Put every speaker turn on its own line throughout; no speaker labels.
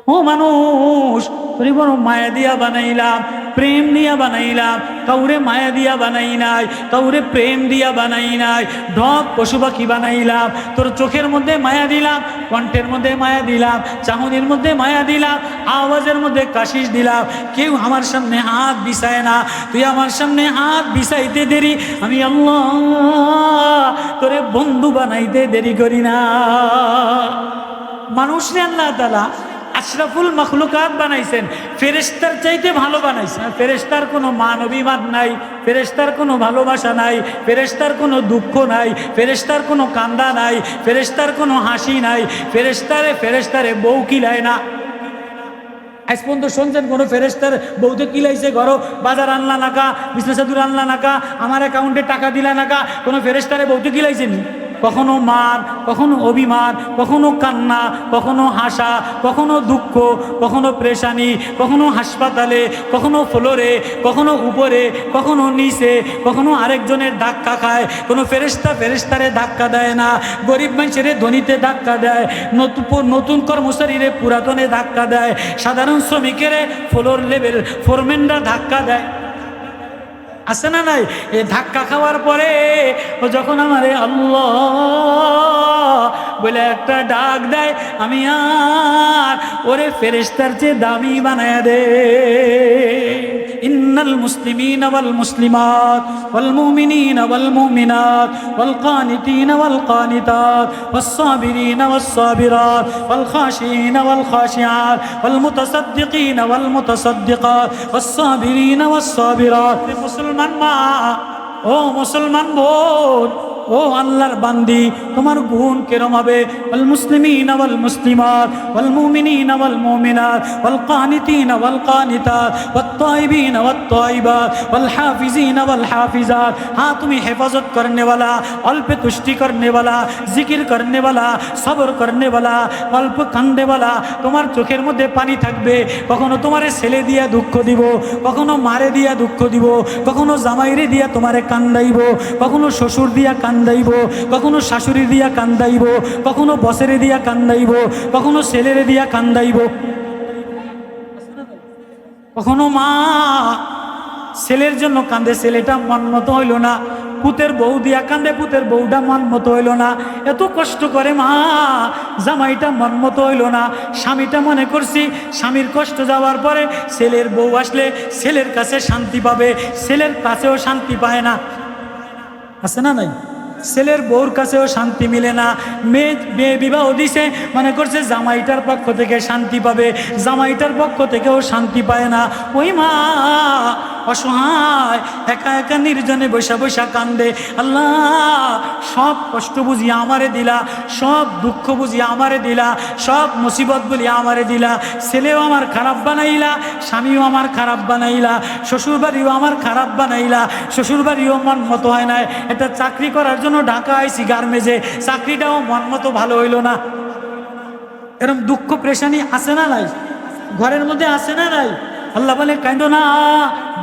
ও মানুষ, তোরে বড় মায়া দিয়া বানাইলাম, প্রেম দিয়া বানাইলাম, কাউরে মায়া দিয়া বানাই নাই, কাউরে প্রেম দিয়া বানাই নাই। ঢক পশু পাখি বানাইলাম, তোর চোখের মধ্যে মায়া দিলাম, কণ্ঠের মধ্যে মায়া দিলাম, চাহনির মধ্যে মায়া দিলাম, আওয়াজের মধ্যে কাশিস দিলাম। কেউ আমার সামনে হাত বিছায় না, তুই আমার সামনে হাত বিছাইতে দেরি, আমি আল্লাহ তোরে বন্ধু বানাইতে দেরি করি না। মানুষরে আল্লাহ তাআলা আশরাফুল মখলুকাত বানাইছেন, ফেরেশতার চাইতে ভালো বানাইছেন। ফেরেশতার কোনো মান অভিমান নাই, ফেরেশতার কোনো ভালোবাসা নাই, ফেরেশতার কোনো দুঃখ নাই, ফেরেশতার কোনো কান্দা নাই, ফেরেশতার কোনো হাসি নাই। ফেরেশতারে বউ কিলায় না। আজ পর্যন্ত শুনছেন কোনো ফেরেশতার বউতে কিলাইছে? ঘর বাজার আনলা নাকা, বিছনা চাদর আনলা নাকা, আমার অ্যাকাউন্টে টাকা দিলা নাকা, কোনো ফেরেশতারে বউতে কিলাইছেন? কখনো মান, কখনো অভিমান, কখনো কান্না, কখনো হাসা, কখনো দুঃখ, কখনো পেরেশানি, কখনো হাসপাতালে, কখনো ফ্লোরে, কখনো উপরে, কখনো নিচে, কখনো আরেকজনের ধাক্কা খায়। কোনো ফেরেশতারে ধাক্কা দেয় না। গরিব মানুষের ধনীতে ধাক্কা দেয়, নতুন কর্মচারীরে পুরাতনে ধাক্কা দেয়, সাধারণ শ্রমিকের ফ্লোর লেভেল ফোরম্যানরা ধাক্কা দেয়। আছে না নাই? এ ধাক্কা খাওয়ার পরে ও যখন আমারে আল্লাহ বলে একটা ডাক দেয়, আমি আর ওরে ফেরেশতার চেয়ে দামি বানায়া দে। ইন্নাল মুসলিমিনা ওয়াল মুসলিমাত ওয়াল মুমিনিনা ওয়াল মুমিনাত ওয়াল কানিতিনা ওয়াল কানিতাত ওয়াস সাবিরিনা ওয়াস সাবিরাত ওয়াল খাশিইনা ওয়াল খাশিআত ওয়াল মুতাসাদ্দিকিনা ওয়াল মুতাসাদ্দিকাত ওয়াস সাবিরিনা ওয়াস সাবিরাত। মুসলমান মা, ও মুসলমান বোন, ও আল্লাহর বান্দি, তোমার গুণ কেরম হবে? ওয়াল মুসলিমিনা ওয়াল মুসলিমাত ওয়াল মুমিনিনা ওয়াল মুমিনাত ওয়াল কানিতিনা ওয়াল কানিতাত ওয়াত তাইবিনা ওয়াত তাইবাত ওয়াল হাফিজিনা ওয়াল হাফিজাত। হ্যাঁ, তুমি হেফাজত করনে वाला, অল্প তুষ্টি করনে वाला, জিকির করনে वाला, সবর করনে वाला, অল্প কান্দে वाला। তোমার চোখের মধ্যে পানি থাকবে। কখনো তোমারে ছেলে দিয়া দুঃখ দিব, কখনো মারে দিয়া দুঃখ দিব, কখনো জামাইরে দিয়া তোমারে কান্দাইব, কখনো শ্বশুর দিয়া কান্দাইব, কখনো শাশুড়ি দিয়া কান্দাইব, কখনো বসেরে দিয়া কান্দাইব, কখনো ছেলেরে দিয়া কান্দাইব। কখনো মা ছেলের জন্য কান্দে, ছেলেটা মন মতো হইল না, পুতের বউ দিয়া কান্দে, পুতের বউটা মন মতো হইল না। এত কষ্ট করে মা, জামাইটা মন মতো হইল না। স্বামীটা মনে করছি স্বামীর কষ্ট যাওয়ার পরে ছেলের বউ আসলে ছেলের কাছে শান্তি পাবে, ছেলের কাছেও শান্তি পায় না। আছে না নাই? ছেলের বউর কাছেও শান্তি মিলে না। মেয়ে বিবাহ দিছে, মনে করছে জামাইটার পক্ষ থেকে শান্তি পাবে, জামাইটার পক্ষ থেকেও শান্তি পায় না। ওই মা অসহায় একা একা নির্জনে বৈশা বৈশা কান্দে, আল্লাহ সব কষ্ট বুঝিয়ে আমারে দিলা, সব দুঃখ বুঝিয়ে আমারে দিলা, সব মুসিবত বলিয়া আমারে দিলা। ছেলেও আমার খারাপ বানাইলা, স্বামীও আমার খারাপ বানাইলা, শ্বশুরবাড়িও আমার খারাপ বানাইলা, শ্বশুরবাড়িও মন মতো হয় নাই। একটা চাকরি করার জন্য ঢাকা আইসি গার্মেজে, চাকরিটাও মন মতো ভালো হইল না। এরকম দুঃখ পেরেশানি আছে না নাই? ঘরের মধ্যে আছে না নাই? আল্লাহ বলে কাঁদো না,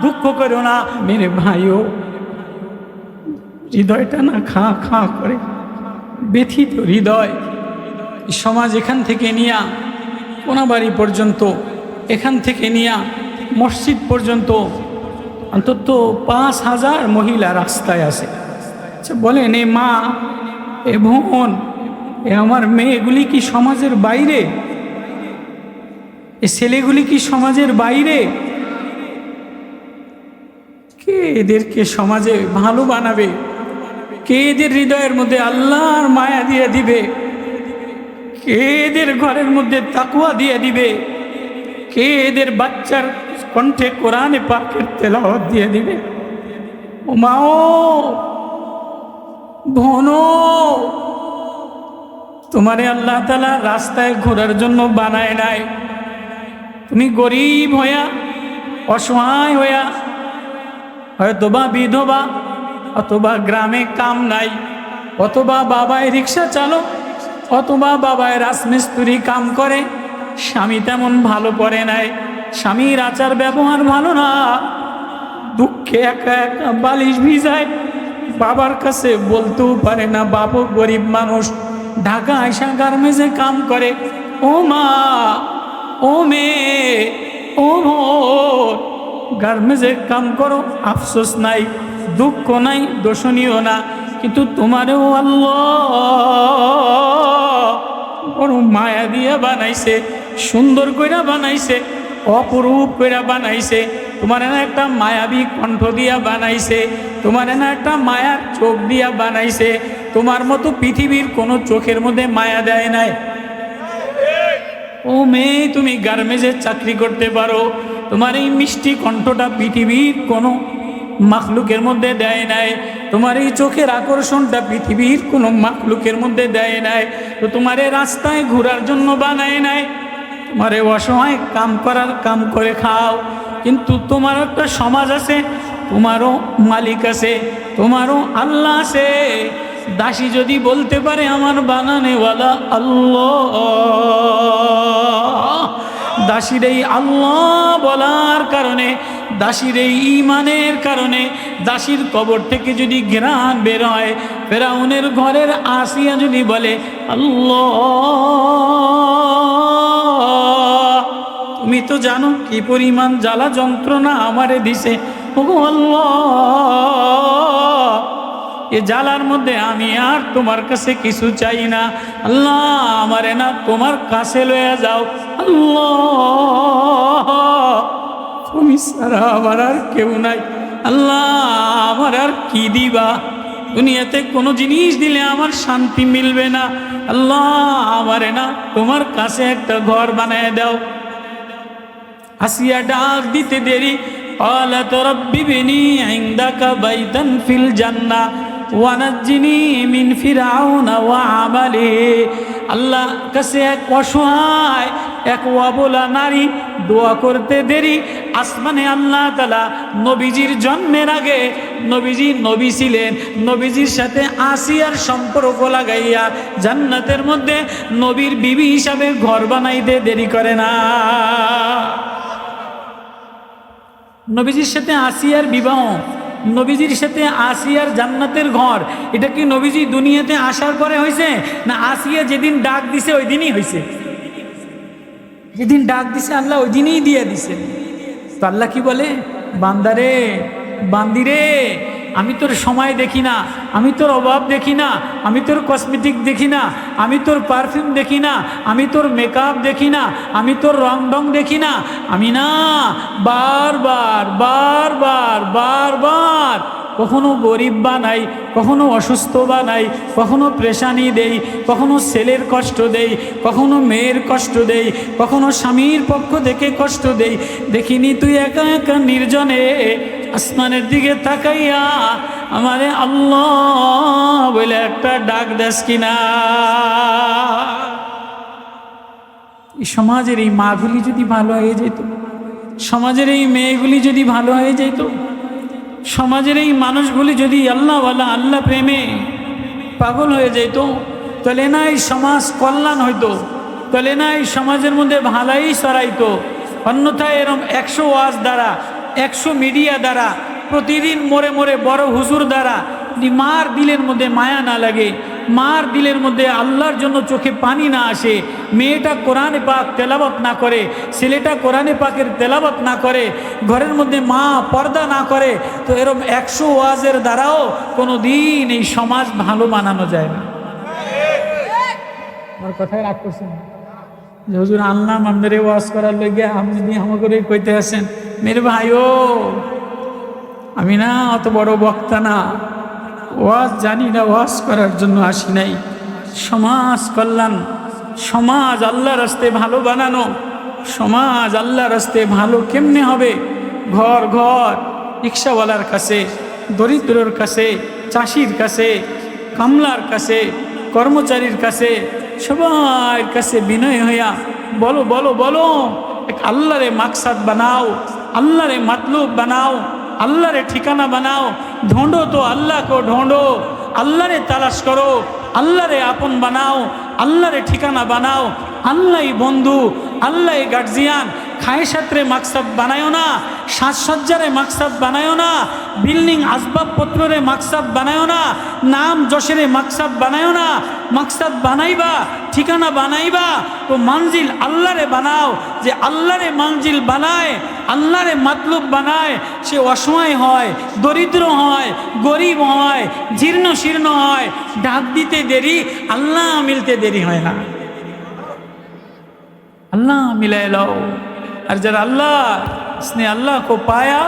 দুঃখ করো না। মেরে ভাইও, হৃদয়টা না খা খা করে ব্যথিত হৃদয়। সমাজ এখান থেকে নিয়া কোনাবাড়ি পর্যন্ত, এখান থেকে নিয়া মসজিদ পর্যন্ত অন্তত ৫,০০০ মহিলা রাস্তায় আছে। আচ্ছা বলেন, এ মা, এ বোন, এ আমার মেয়েগুলি কি সমাজের বাইরে? এ ছেলেগুলি কি সমাজের বাইরে? কে এদেরকে সমাজে ভালো বানাবে? কে এদের হৃদয়ের মধ্যে আল্লাহর মায়া দিয়ে দিবে? কে এদের ঘরের মধ্যে তাকওয়া দিয়ে দিবে? কে এদের বাচ্চার কণ্ঠে কোরআনে পাকের তেলাওয়াত দিয়ে দিবে? ও মাও, বোনো, তোমারে আল্লাহ তাআলা রাস্তায় ঘোরার জন্য বানায় নাই। তুমি গরিব হইয়া, অসহায় হইয়া, হয়তোবা বিধবা, অথবা গ্রামে কাম নাই, অথবা বাবায় রিক্সা চালক, অথবা বাবায় রাজমিস্ত্রি কাম করে, স্বামী তেমন ভালো পড়ে নাই, স্বামীর আচার ব্যবহার ভালো না, দুঃখে একা একা বালিশ ভিজায়, বাবার কাছে বলতেও পারে না, বাবু গরিব মানুষ, ঢাকা আইসা গার্মেজে কাম করে। ও মা, ও মেয়ে, ও বোন, গার্মেন্টসে কাম করো, আফসোস নাই, দুঃখ নাই, দোষণীয় না, কিন্তু তোমারও আল্লাহ বড় মায়া দিয়া বানাইছে, সুন্দর কইরা বানাইছে, অপরূপ কইরা বানাইছে। তোমার না একটা মায়াবী কণ্ঠ দিয়া বানাইছে, তোমার না একটা মায়ার চোখ দিয়া বানাইছে। তোমার মতো পৃথিবীর কোনো চোখের মধ্যে মায়া দেয় নাই। ও মেয়ে, তুমি গার্মেন্টসে চাকরি করতে পারো, তোমার এই মিষ্টি কণ্ঠটা পৃথিবীর কোনো মাখলুকের মধ্যে দেয় নাই। তোমার এই চোখের আকর্ষণটা পৃথিবীর কোনো মাখলুকের মধ্যে দেয় নাই। তো তোমার এই রাস্তায় ঘোরার জন্য বানায় নাই, তোমার এই অসহায় কাম করে খাও। কিন্তু তোমার একটা সমাজ আছে, তোমারও মালিক আছে, তোমারও আল্লাহ আছে। দাসী যদি বলতে পারে আমার বানানেওয়ালা আল্লাহ, দাসীর এই আল্লাহ বলার কারণে, দাসীর এই ঈমানের কারণে, দাসীর কবর থেকে যদি ঘ্রাণ বের হয়, ফেরাউনের ঘরের আসিয়া যদি বলে আল্লাহ, তুমি তো জানো কি পরিমাণ জ্বালা যন্ত্রণা আমারে দিছে, ওগো আল্লাহ, এ জ্বালার মধ্যে আমি আর তোমার কাছে কিছু চাই না, আল্লাহ আমারে না তোমার কাছে লয়ে যাও, আল্লাহ তুমি ছাড়া আমার আর কেউ নাই, আল্লাহ আমার আর কি দিবা, দুনিয়াতে কোনো জিনিস দিলে আমার শান্তি মিলবে না, আল্লাহ আমারে না তোমার কাছে একটা ঘর বানায় দাও। আসিয়া ডাক দিতে দেরি, قالت رب ابني عندك بيتا في الجنة ونجني من فرعون وعمله। আল্লাহ কাছে এক অসহায়, এক অবলা নারী দোয়া করতে দেরি, আসমানে আল্লাহ তাআলা নবীজির জন্মের আগে, নবীজি নবী ছিলেন, নবীজির সাথে আসিয়ার সম্পর্ক লাগাইয়া জান্নাতের মধ্যে নবীর বিবি হিসাবে ঘর বানাইতে দেরি করে না। নবীজির সাথে আসিয়ার বিবাহ, নবীজির সাথে আসিয়ার জান্নাতের ঘর, এটা কি নবীজি দুনিয়াতে আসার পরে হয়েছে, না আসিয়া যেদিন ডাক দিছে ওই দিনই হয়েছে? যেদিন ডাক দিছে আল্লাহ ওই দিনই দিয়ে দিছে। তো আল্লাহ কি বলে, বান্দারে, বান্দিরে, আমি তোর সময় দেখি না, আমি তোর অভাব দেখি না, আমি তোর কসমেটিক দেখি না, আমি তোর পারফিউম দেখি না, আমি তোর মেকআপ দেখি না, আমি তোর রং ঢং দেখি না, আমি না বারবার বারবার বারবার কখনো গরিব বানাই, কখনো অসুস্থ বানাই, কখনো পেরেশানি দেই, কখনো ছেলের কষ্ট দেই, কখনো মেয়ের কষ্ট দেই, কখনো স্বামীর পক্ষ থেকে কষ্ট দেই। দেখিনি তুই একা একা নির্জনে আসমানের দিকে তাকাইয়া আমারে আল্লাহ বলে একটা ডাক দেস কিনা? এই সমাজের এই মাগুলি যদি ভালো হয়ে যেত, সমাজের এই মেয়েগুলি যদি ভালো হয়ে যেত, সমাজের এই মানুষগুলি যদি আল্লাহওয়ালা, আল্লাহ প্রেমে পাগল হয়ে যেত, তাহলে না এই সমাজ কল্যাণ হইতো, তাহলে না এই সমাজের মধ্যে ভালাই ছড়াইতো। অন্যথায় এরম 100 ওয়াজ দ্বারা, 100 মিডিয়া দ্বারা, প্রতিদিন মোড়ে মোড়ে বড় হুজুর দ্বারা মার দিলের মধ্যে মায়া না লাগে, মার দিলের মধ্যে আল্লাহর জন্য চোখে পানি না আসে, মেয়েটা কোরআনে পাক তেলাওয়াত না করে, ছেলেটা কোরআনে পাকের তেলাওয়াত না করে, ঘরের মধ্যে মা পর্দা না করে, তো এরকম 100 ওয়াজের দ্বারাও কোনো দিন এই সমাজ ভালো বানানো যায় না। আমার কথায় রাগ করছেন যে হুজুর আনলাম আমাদের ওয়াজ করার লইগে, আপনি আমাকে কইতে আসেন? মেরে ভাইও, আমি না অত বড় বক্তা না, ওয়াজ জানি না, ওয়াজ করার জন্য আসি নাই। সমাজ কল্যাণ, সমাজ আল্লাহ রাস্তায় ভালো বানানো, সমাজ আল্লাহ রাস্তায় ভালো কেমনে হবে? ঘর ঘর রিক্সাওয়ালার কাছে, দরিদ্রর কাছে, চাষির কাছে, কামলার কাছে, কর্মচারীর কাছে, সবার কাছে বিনয় হইয়া বলো বলো বলো, এক আল্লাহরে মাকসাদ বানাও, আল্লাহরে মাতলুব বানাও, আল্লাহরে ঠিকানা বানাও, ঢোঁডো তো আল্লাহ কো ঢোঁডো, আল্লাহরে তালাশ করো, আল্লাহরে আপন বানাও, আল্লাহরে ঠিকানা বানাও। আল্লাহই বন্ধু, আল্লাহই গার্জিয়ান। খায় সাত্রে মাকসাদ বানায়ও না, সাজসজ্জারে মাকসাদ বানায়ও না, বিল্ডিং আসবাবপত্রে মাকসাদ বানায়ও না, নাম যশেরে মাকসাদ বানায়ও না। মাকসাদ বানাইবা, ঠিকানা বানাইবা তো মঞ্জিল আল্লাহরে বানাও। যে আল্লাহরে মঞ্জিল বানায়, আল্লাহরে মাতলুব বানায়, সে অসহায় হয়, দরিদ্র হয়, গরিব হয়, জীর্ণ শীর্ণ হয়। ডাক দিতে দেরি, আল্লাহ মিলতে দেরি হয় না। अल्लाह मिले लो। और जब अल्लाह इसने अल्लाह को पाया,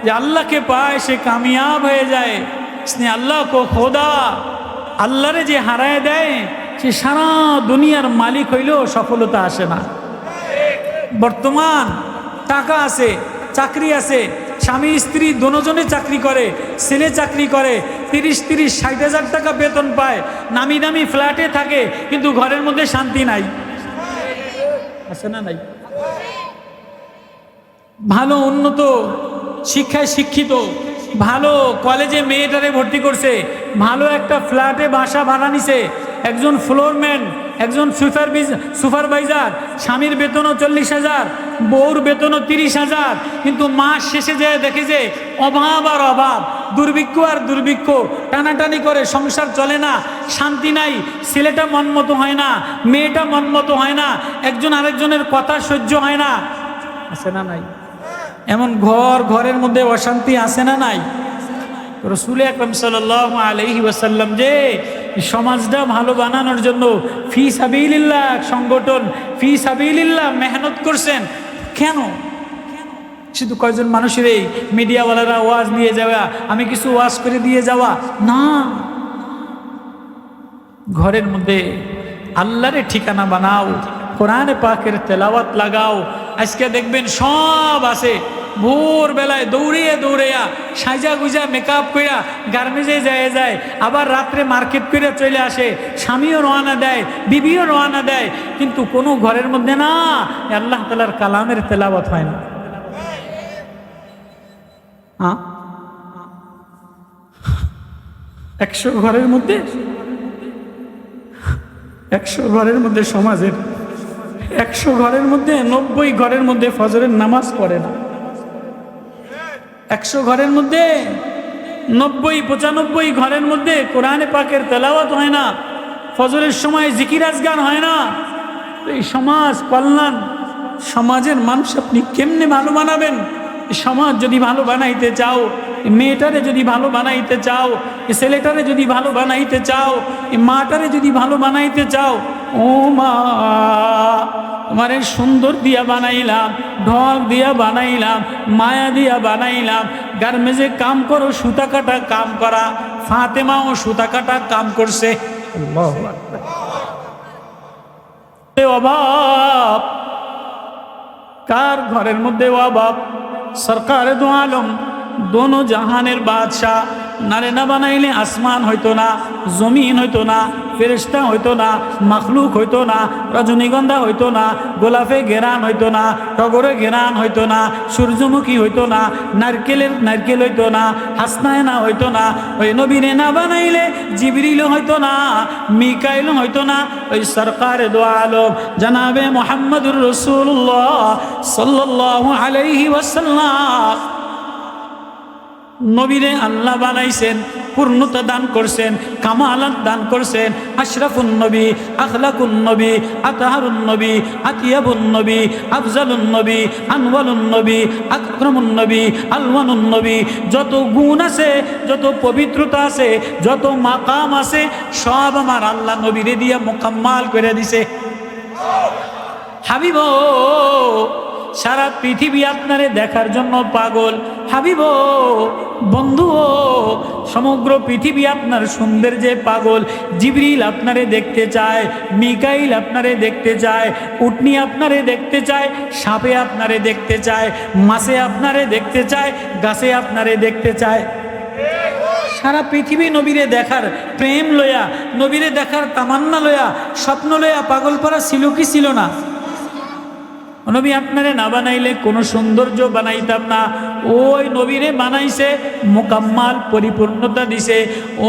जो अल्लाह के पाए से कामयाब हो जाए। इसने अल्लाह को खोदा, अल्लाह रे जे हाराए दे से सारा दुनियार मालिक हইলেও सफलता आसे ना। बर्तमान टाका आसे, चाकरी आसे, स्वामी स्त्री दोनोजने चाकरी करे, सेले चाकरी करे, 30-60 হাজার টাকা বেতন পায়, नामी दामी फ्लैटे থাকে, কিন্তু ঘরের মধ্যে শান্তি নাই। আছে না নাই? ভালো উন্নত শিক্ষায় শিক্ষিত, ভালো কলেজে মেয়েটারে ভর্তি করছে, ভালো একটা ফ্ল্যাটে বাসা ভাড়া নিছে, একজন ফ্লোরম্যান, একজন সুপারভাইজার, স্বামীর বেতনও 40,000, বউর বেতনও 30,000, কিন্তু মাস শেষে যায় দেখে যে অভাব আর অভাব, দুর্ভিক্ষ আর দুর্ভিক্ষ, টানাটানি করে সংসার চলে না, শান্তি নাই, ছেলেটা মনমতো হয় না, মেয়েটা মনমতো হয় না, একজন আরেকজনের কথা সহ্য হয় না। আছে না নাই? এমন ঘরের মধ্যে অশান্তি আছে না নাই? রাসূল আকরাম সাল্লাল্লাহু আলাইহি ওয়াসাল্লাম যে সমাজটা ভালো বানানোর জন্য ফি সাবিলিল্লাহ সংগঠন, ফি সাবিলিল্লাহ মেহনত করছেন। কেন? শুধু কয়জন মানুষের এই মিডিয়াওয়ালারা ওয়াজ নিয়ে যাওয়া, আমি কিছু ওয়াজ করে দিয়ে যাওয়া না। ঘরের মধ্যে আল্লাহরে ঠিকানা বানাও, কোরআনে পাকের তেলাওয়াত লাগাও। আজকে দেখবেন সব আছে, ভোরবেলায় দৌড়িয়ে দৌড়িয়া সাজা গুজা মেকআপ কইরা গার্মেন্টসে যায়, আবার রাত্রে মার্কেট করে চলে আসে, স্বামীও রওনা দেয়, বিবিও রওনা দেয়, কিন্তু কোনো ঘরের মধ্যে না আল্লাহ তাআলার কালামের তেলাওয়াত হয় না। 100 ঘরের মধ্যে 100 ঘরের মধ্যে সমাজের 100 ঘরের মধ্যে 90 ঘরের মধ্যে ফজরের নামাজ পড়ে না। 100 ঘরের মধ্যে 90-95 ঘরের মধ্যে কোরআনে পাকের তেলাওয়াত হয় না, ফজরের সময় জিকির আজগার হয় না। এই সমাজ কল্যাণ, সমাজের মানুষ আপনি কেমনে ভালো বানাবেন? সমাজ যদি ভালো বানাইতে চাও, মেয়েটারে যদি ভালো বানাইতে চাও, ছেলেটারে যদি ভালো বানাইতে চাও, মাটারে যদি ভালো বানাইতে চাও, ও মা তোমারে সুন্দর দিয়া বানাইলাম, ঢক দিয়া বানাইলাম, মায়া দিয়া বানাইলাম। গার্মেন্টসে কাম করো, সুতা কাটা কাম করা, ফাতেমাও সুতা কাটা কাম করছে। আল্লাহু আকবার। অভাব কার ঘরের মধ্যে? অভাব সরকার দো আলম, দোনো জাহানের বাদশাহ। নারে না বানাইলে আসমান হইতো না, জমিন হইতো না, ফেরেশতা হইতো না, মাখলুক হইতো না, রজনীগন্ধা হইতো না, গোলাপে ঘেরান হইতো না, টগরে ঘেরান হইতো না, সূর্যমুখী হইতো না, নারকেল হইতো না, হাসনায়না হইতো না। ওই নবীরে না বানাইলে জিবরিল হইতো না, মিকাইল হইতো না। ওই সরকার দো আলম জনাবে মুহাম্মদুর রাসূলুল্লাহ সাল্লাল্লাহু আলাইহি ওয়াসাল্লাম নবীরে আল্লাহ বানাইছেন, পূর্ণতা দান করছেন, কামালাত দান করছেন। আশরাফুন নবী, আখলাকুন নবী, আতহারুন নবী, আতিয়াবুন নবী, আফজালুন নবী, আনওয়ালুন নবী, আকরামুন নবী, আলওয়ানুন নবী। যত গুণ আছে, যত পবিত্রতা আছে, যত মাকাম আছে, সব আমার আল্লাহ নবীরে দিয়া মোকাম্মাল করে দিছে। হাবিব সারা পৃথিবী আপনারে দেখার জন্য পাগল। হাবিব বন্ধু, সমগ্র পৃথিবী আপনার সৌন্দর্যে পাগল। জিবরিল আপনারে দেখতে চায়, মিকাইল আপনারে দেখতে চায়, উটনি আপনারে দেখতে চায়, সাপে আপনারে দেখতে চায়, মাছে আপনারে দেখতে চায়, গাছে আপনারে দেখতে চায়। সারা পৃথিবী নবীরে দেখার প্রেম লয়া, নবীরে দেখার তামান্না লয়া, স্বপ্ন লয়া পাগল পারা ছিল কি ছিল না? নবী আপনারে না বানাইলে কোনো সৌন্দর্য বানাইতাম না। ওই নবীরে বানাইছে, মোকাম্মাল পরিপূর্ণতা দিছে।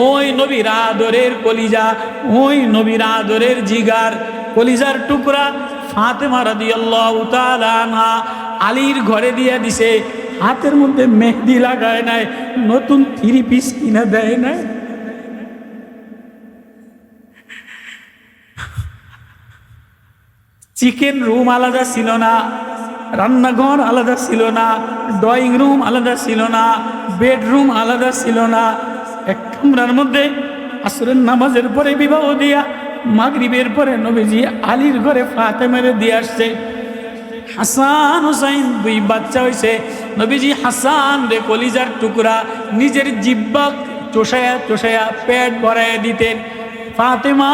ওই নবীর আদরের কলিজা, ওই নবীর আদরের জিগার, কলিজার টুকরা ফাতেমা রাদিয়াল্লাহু তাআলা আনহা আলীর ঘরে দিয়া দিছে। হাতের মধ্যে মেহেদি লাগায় নাই, নতুন 3 পিস কিনে দেয় নাই। চিকেন রুম আলাদা ছিল না, রান্নাঘর আলাদা ছিল না, ড্রয়িং রুম আলাদা ছিল না, বেডরুম আলাদা ছিল না। এক কামরার মধ্যে আসরের নামাজের পরে বিবাহ দিয়া মাগরিবের পরে নবীজি আলীর ঘরে ফাতেমারে দিয়ে আসছে। হাসান হুসাইন 2 বাচ্চা হয়েছে। নবীজি হাসান রে কলিজার টুকরা নিজের জিব্বা চোষায়া চোষায়া পেট ভরাইয়া দিতেন। ফাতেমা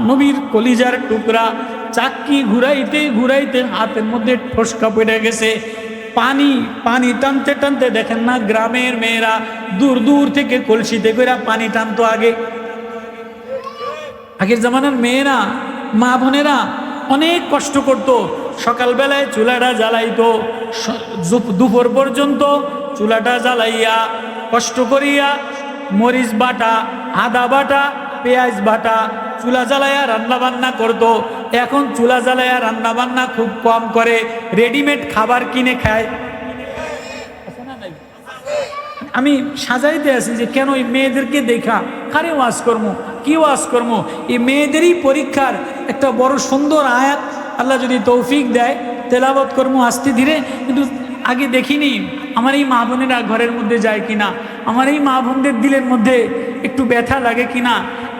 নবীর কলিজার টুকরা, চাক্কি ঘুরাইতে ঘুরাইতে হাতের মধ্যে ঠোসকা পড়ে গেছে। পানি পানি টানতে টানতে দেখেন না গ্রামের মেয়েরা দূর দূর থেকে কলসিতে করে পানি টানতো। আগের জামানার মেয়েরা, মা বোনেরা অনেক কষ্ট করত। সকালবেলায় চুলাটা জ্বালাইতো, দুপুর পর্যন্ত চুলাটা জ্বালাইয়া কষ্ট করিয়া মরিচ বাটা, আদা বাটা, পেঁয়াজ বাটা চুলা জ্বালাইয়া রান্না বান্না করতো। এখন চুলা জ্বালাইয়া রান্না বান্না খুব কম করে, রেডিমেড খাবার কিনে খায়। আমি সাজাইতে আছি যে কেন এই মেয়েদেরকে দেখা কারে ওয়াজ করবো, কি ওয়াজ করবো। এই মেয়েদেরই পরীক্ষার একটা বড় সুন্দর আয়াত আল্লাহ যদি তৌফিক দেয় তেলাওয়াত করবো আস্তে ধীরে। কিন্তু আগে দেখিনি আমার এই মা বোনেরা ঘরের মধ্যে যায় কিনা, আমার এই মা বোনদের দিলের মধ্যে একটু ব্যথা লাগে কিনা,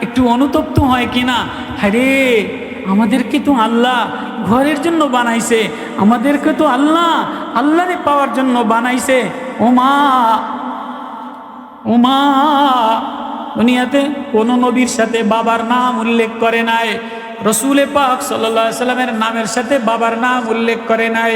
একটু অনুতপ্ত হয় কিনা। আরে আমাদেরকে তো আল্লাহ ঘরের জন্য বানাইছে, আমাদেরকে তো আল্লাহ আল্লাহরে পাওয়ার জন্য বানাইছে। ওমা দুনিয়াতে কোনো নবীর সাথে বাবার নাম উল্লেখ করে নাই, রসুল পাক সাল্লাল্লাহু আলাইহি সাল্লামের নামের সাথে বাবার নাম উল্লেখ করে নাই,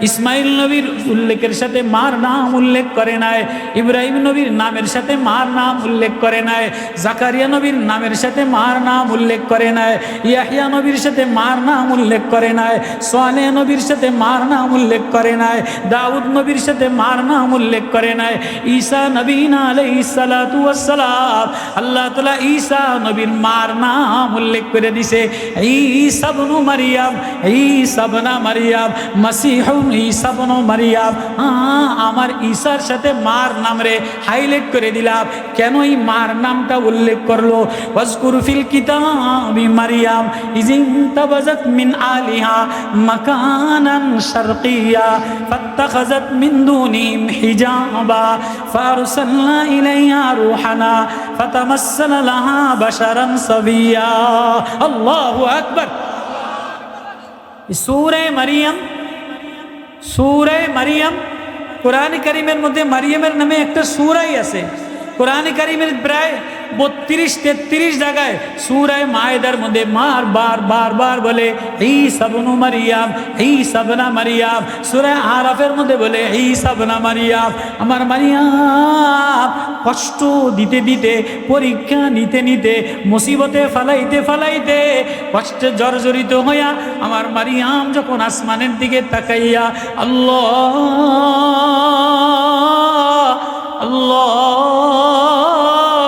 ইসমাইল নবীর উল্লেখের সাথে মার নাম উল্লেখ করে নাই, ইব্রাহিম নবীর নামের সাথে মার নাম উল্লেখ করে নাই, জাকারিয়া নবীর নামের সাথে মার নাম উল্লেখ করে নাই, ইয়াহিয়া নবীর সাথে মার নাম উল্লেখ করে নাই, সোয়ালেহ নবীর সাথে মার নাম উল্লেখ করে নাই, দাউদ নবীর সাথে মার নাম উল্লেখ করে নাই, ঈসা নবী আলাইহিস সালাতু ওয়াস সালাম আল্লাহ তাআলা ঈসা নবীর মার নাম উল্লেখ করে দিছে। ঈসা ইবনু মারইয়াম, ঈসা ইবনে মারইয়াম, মসিহ ঈসা ইবনু মারইয়াম। আমার ঈসার সাথে মার নাম রে হাইলাইট করে দিলাম। কেন এই মার নামটা উল্লেখ করলো? ওয়াজকুর ফিল কিতাবি মারইয়াম ইযিনতাবাযাত মিন আলিহা মাকানান শারকিয়্যা ফাত্তাখাযাত মিন দুনিহিম হিজাবা ফারসালনা ইলাইহা রূহানা ফাতামাসসালা লাহা বাশারান সাবিয়্যা। আল্লাহু আকবার। সূরা মারইয়াম, সূরা মারইয়াম কোরআন কারীমের মধ্যে মারইয়ামের নামে একটা সূরাই আছে। কোরআন কারীমের প্রায় 32-33 জায়গায় সূরা মায়েদার মধ্যে বারবার বলে ঈসা ইবনু মারইয়াম, ঈসা ইবনে মারইয়াম। সূরা আরাফের মধ্যে বলে ঈসা ইবনে মারইয়াম। আমার মারইয়াম কষ্ট দিতে দিতে, পরীক্ষা নিতে নিতে, মুসিবতে ফালাইতে কষ্টে জর্জরিত হইয়া আমার মারইয়াম যখন আসমানের দিকে তাকাইয়া আল্লাহ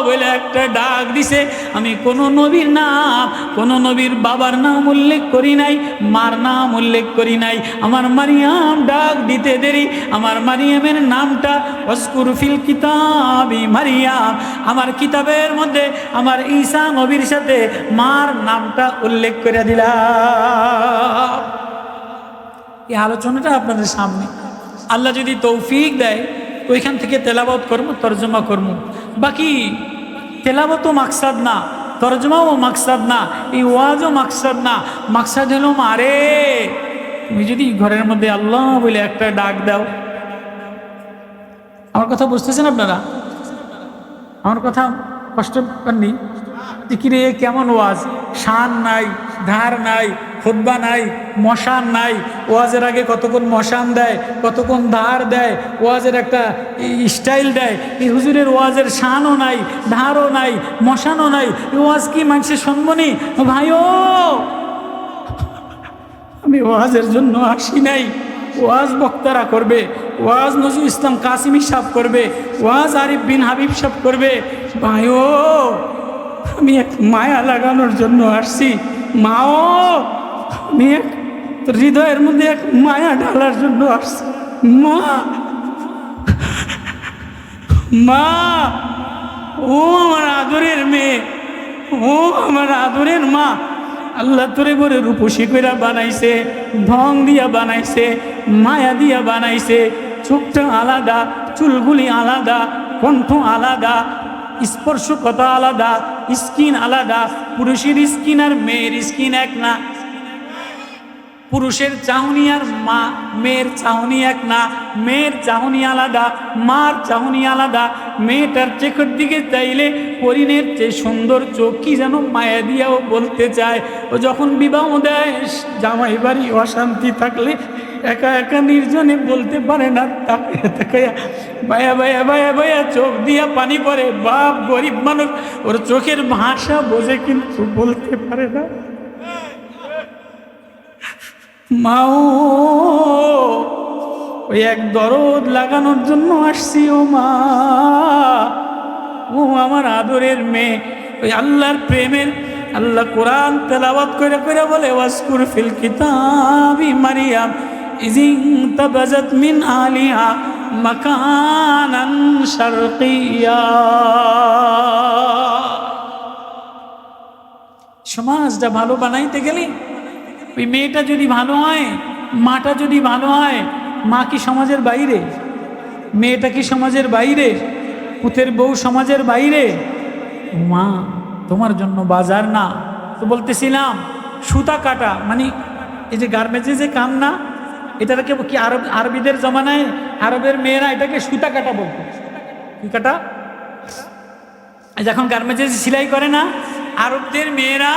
বলে একটা ডাক দিছে। আমি কোন নবীর নাম, কোন নবীর বাবার নাম উল্লেখ করি নাই, মার নাম উল্লেখ করি নাই। আমার মারইয়াম ডাক দিতে দেরি, আমার মারইয়ামের নামটা ওয়াজকুর ফিল কিতাবি মারইয়াম, আমার কিতাবের মধ্যে আমার ঈসা নবীর সাথে মার নামটা উল্লেখ করে দিলাম। এই আলোচনাটা আপনাদের সামনে আল্লাহ যদি তৌফিক দেয় ওইখান থেকে তেলাওয়াত করবো, তরজমা করবো। বাকি তেলাওয়াতও মাকসাদ না, তরজমাও মাকসাদ না, এই ওয়াজও মাকসাদ না। মাকসাদ হলো মারে তুমি যদি ঘরের মধ্যে আল্লাহ বলে একটা ডাক দাও। আমার কথা বুঝতেছেন আপনারা? আমার কথা কষ্ট পাননি? কিরে কেমন ওয়াজ, শান নাই, ধার নাই, খুতবা নাই, মশান নাই। ওয়াজের আগে কতক্ষণ মশান দেয়, কতক্ষণ ধার দেয়, ওয়াজের একটা স্টাইল দেয়। এই হুজুরের ওয়াজের শানও নাই, ধারও নাই, মশানও নাই। ওয়াজ কি মানুষের শুনবনি? ভাইও আমি ওয়াজের জন্য আসি নাই। ওয়াজ বক্তারা করবে, ওয়াজ নজরুল ইসলাম কাসিমি সাহেব করবে, ওয়াজ আরিফ বিন হাবিব সাহেব করবে। ভাইও আমি এক মায়া লাগানোর জন্য আসছি। মাও আমি এক হৃদয়ের মধ্যে এক মায়া ঢালার জন্য আসছি। মা মা, ও আমার আদরের মেয়ে, ও আমার আদরের মা, আল্লাহ তোরে বলে রূপসী কইরা বানাইছে, ঢং দিয়া বানাইছে, মায়া দিয়া বানাইছে, চোখটা আলাদা, চুলগুলি আলাদা, কণ্ঠ আলাদা, স্পর্শকতা আলাদা, স্কিন আলাদা। পুরুষের স্কিন আর মেয়ের স্কিন এক না, পুরুষের চাহনি আর মেয়ের চাহনি এক না, মেয়ের চাহনি আলাদা, মার চাহনি আলাদা। মেয়েটার চোখের দিকে চাইলে হরিণের চেয়ে সুন্দর চোখ কি যেন মায়া দিয়াও বলতে চায়। ও যখন বিবাহ দেয়, জামাই বাড়ি অশান্তি থাকলে একা একা নির্জনে বলতে পারে না, তাকাইয়া বায়া বায়া বায়া বায়া চোখ দিয়া পানি পড়ে। বাপ গরিব মানুষ, ওর চোখের ভাষা বোঝে কিন্তু বলতে পারে না। মাও, ওই এক দরদ লাগানোর জন্য আসছি। ও মা, ও আমার আদরের মেয়ে, ওই আল্লাহর প্রেমের, আল্লাহ কোরআন তেলাওয়াত করে করে বলে ওয়াজকুর ফিল কিতাবি মারিয়াম ইজিন তাবাজাত মিন আলিহা মাকানান শারকিয়া। সমাজটা ভালো বানাইতে গেলে ওই মেয়েটা যদি ভালো হয়, মাটা যদি ভালো হয়, মা কি সমাজের বাইরে? মেয়েটা কি সমাজের বাইরে? পুতের বউ সমাজের বাইরে? মা তোমার জন্য বাজার না। তো বলতেছিলাম সুতা কাটা, মানে এই যে গার্মেন্টসে যে কাম না, এটাকে কি আরবিদের জমানায় আরবের মেয়েরা এটাকে সুতা কাটা বলতো। কি কাটা? যখন গার্মেন্টসে সেলাই করে না, আরবদের মেয়েরা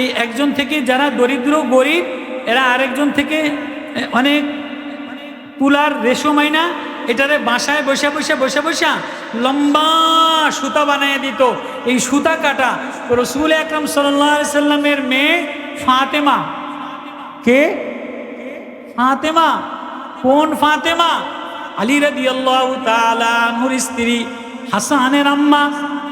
এই একজন থেকে যারা দরিদ্র গরিব, এরা আরেকজন থেকে অনেক তুলার রেশম আইনা এটারে বাসায় বসে বসে বসে বসে লম্বা সুতা বানিয়ে দিত। এই সুতা কাটা রাসূল আকরাম সাল্লাল্লাহু আলাইহি সাল্লামের মেয়ে ফাতেমা। কে? ফাতেমা। কোন ফাতেমা? আলী রাদিয়াল্লাহু তাআলা আনহুর স্ত্রী, হাসানের আম্মা,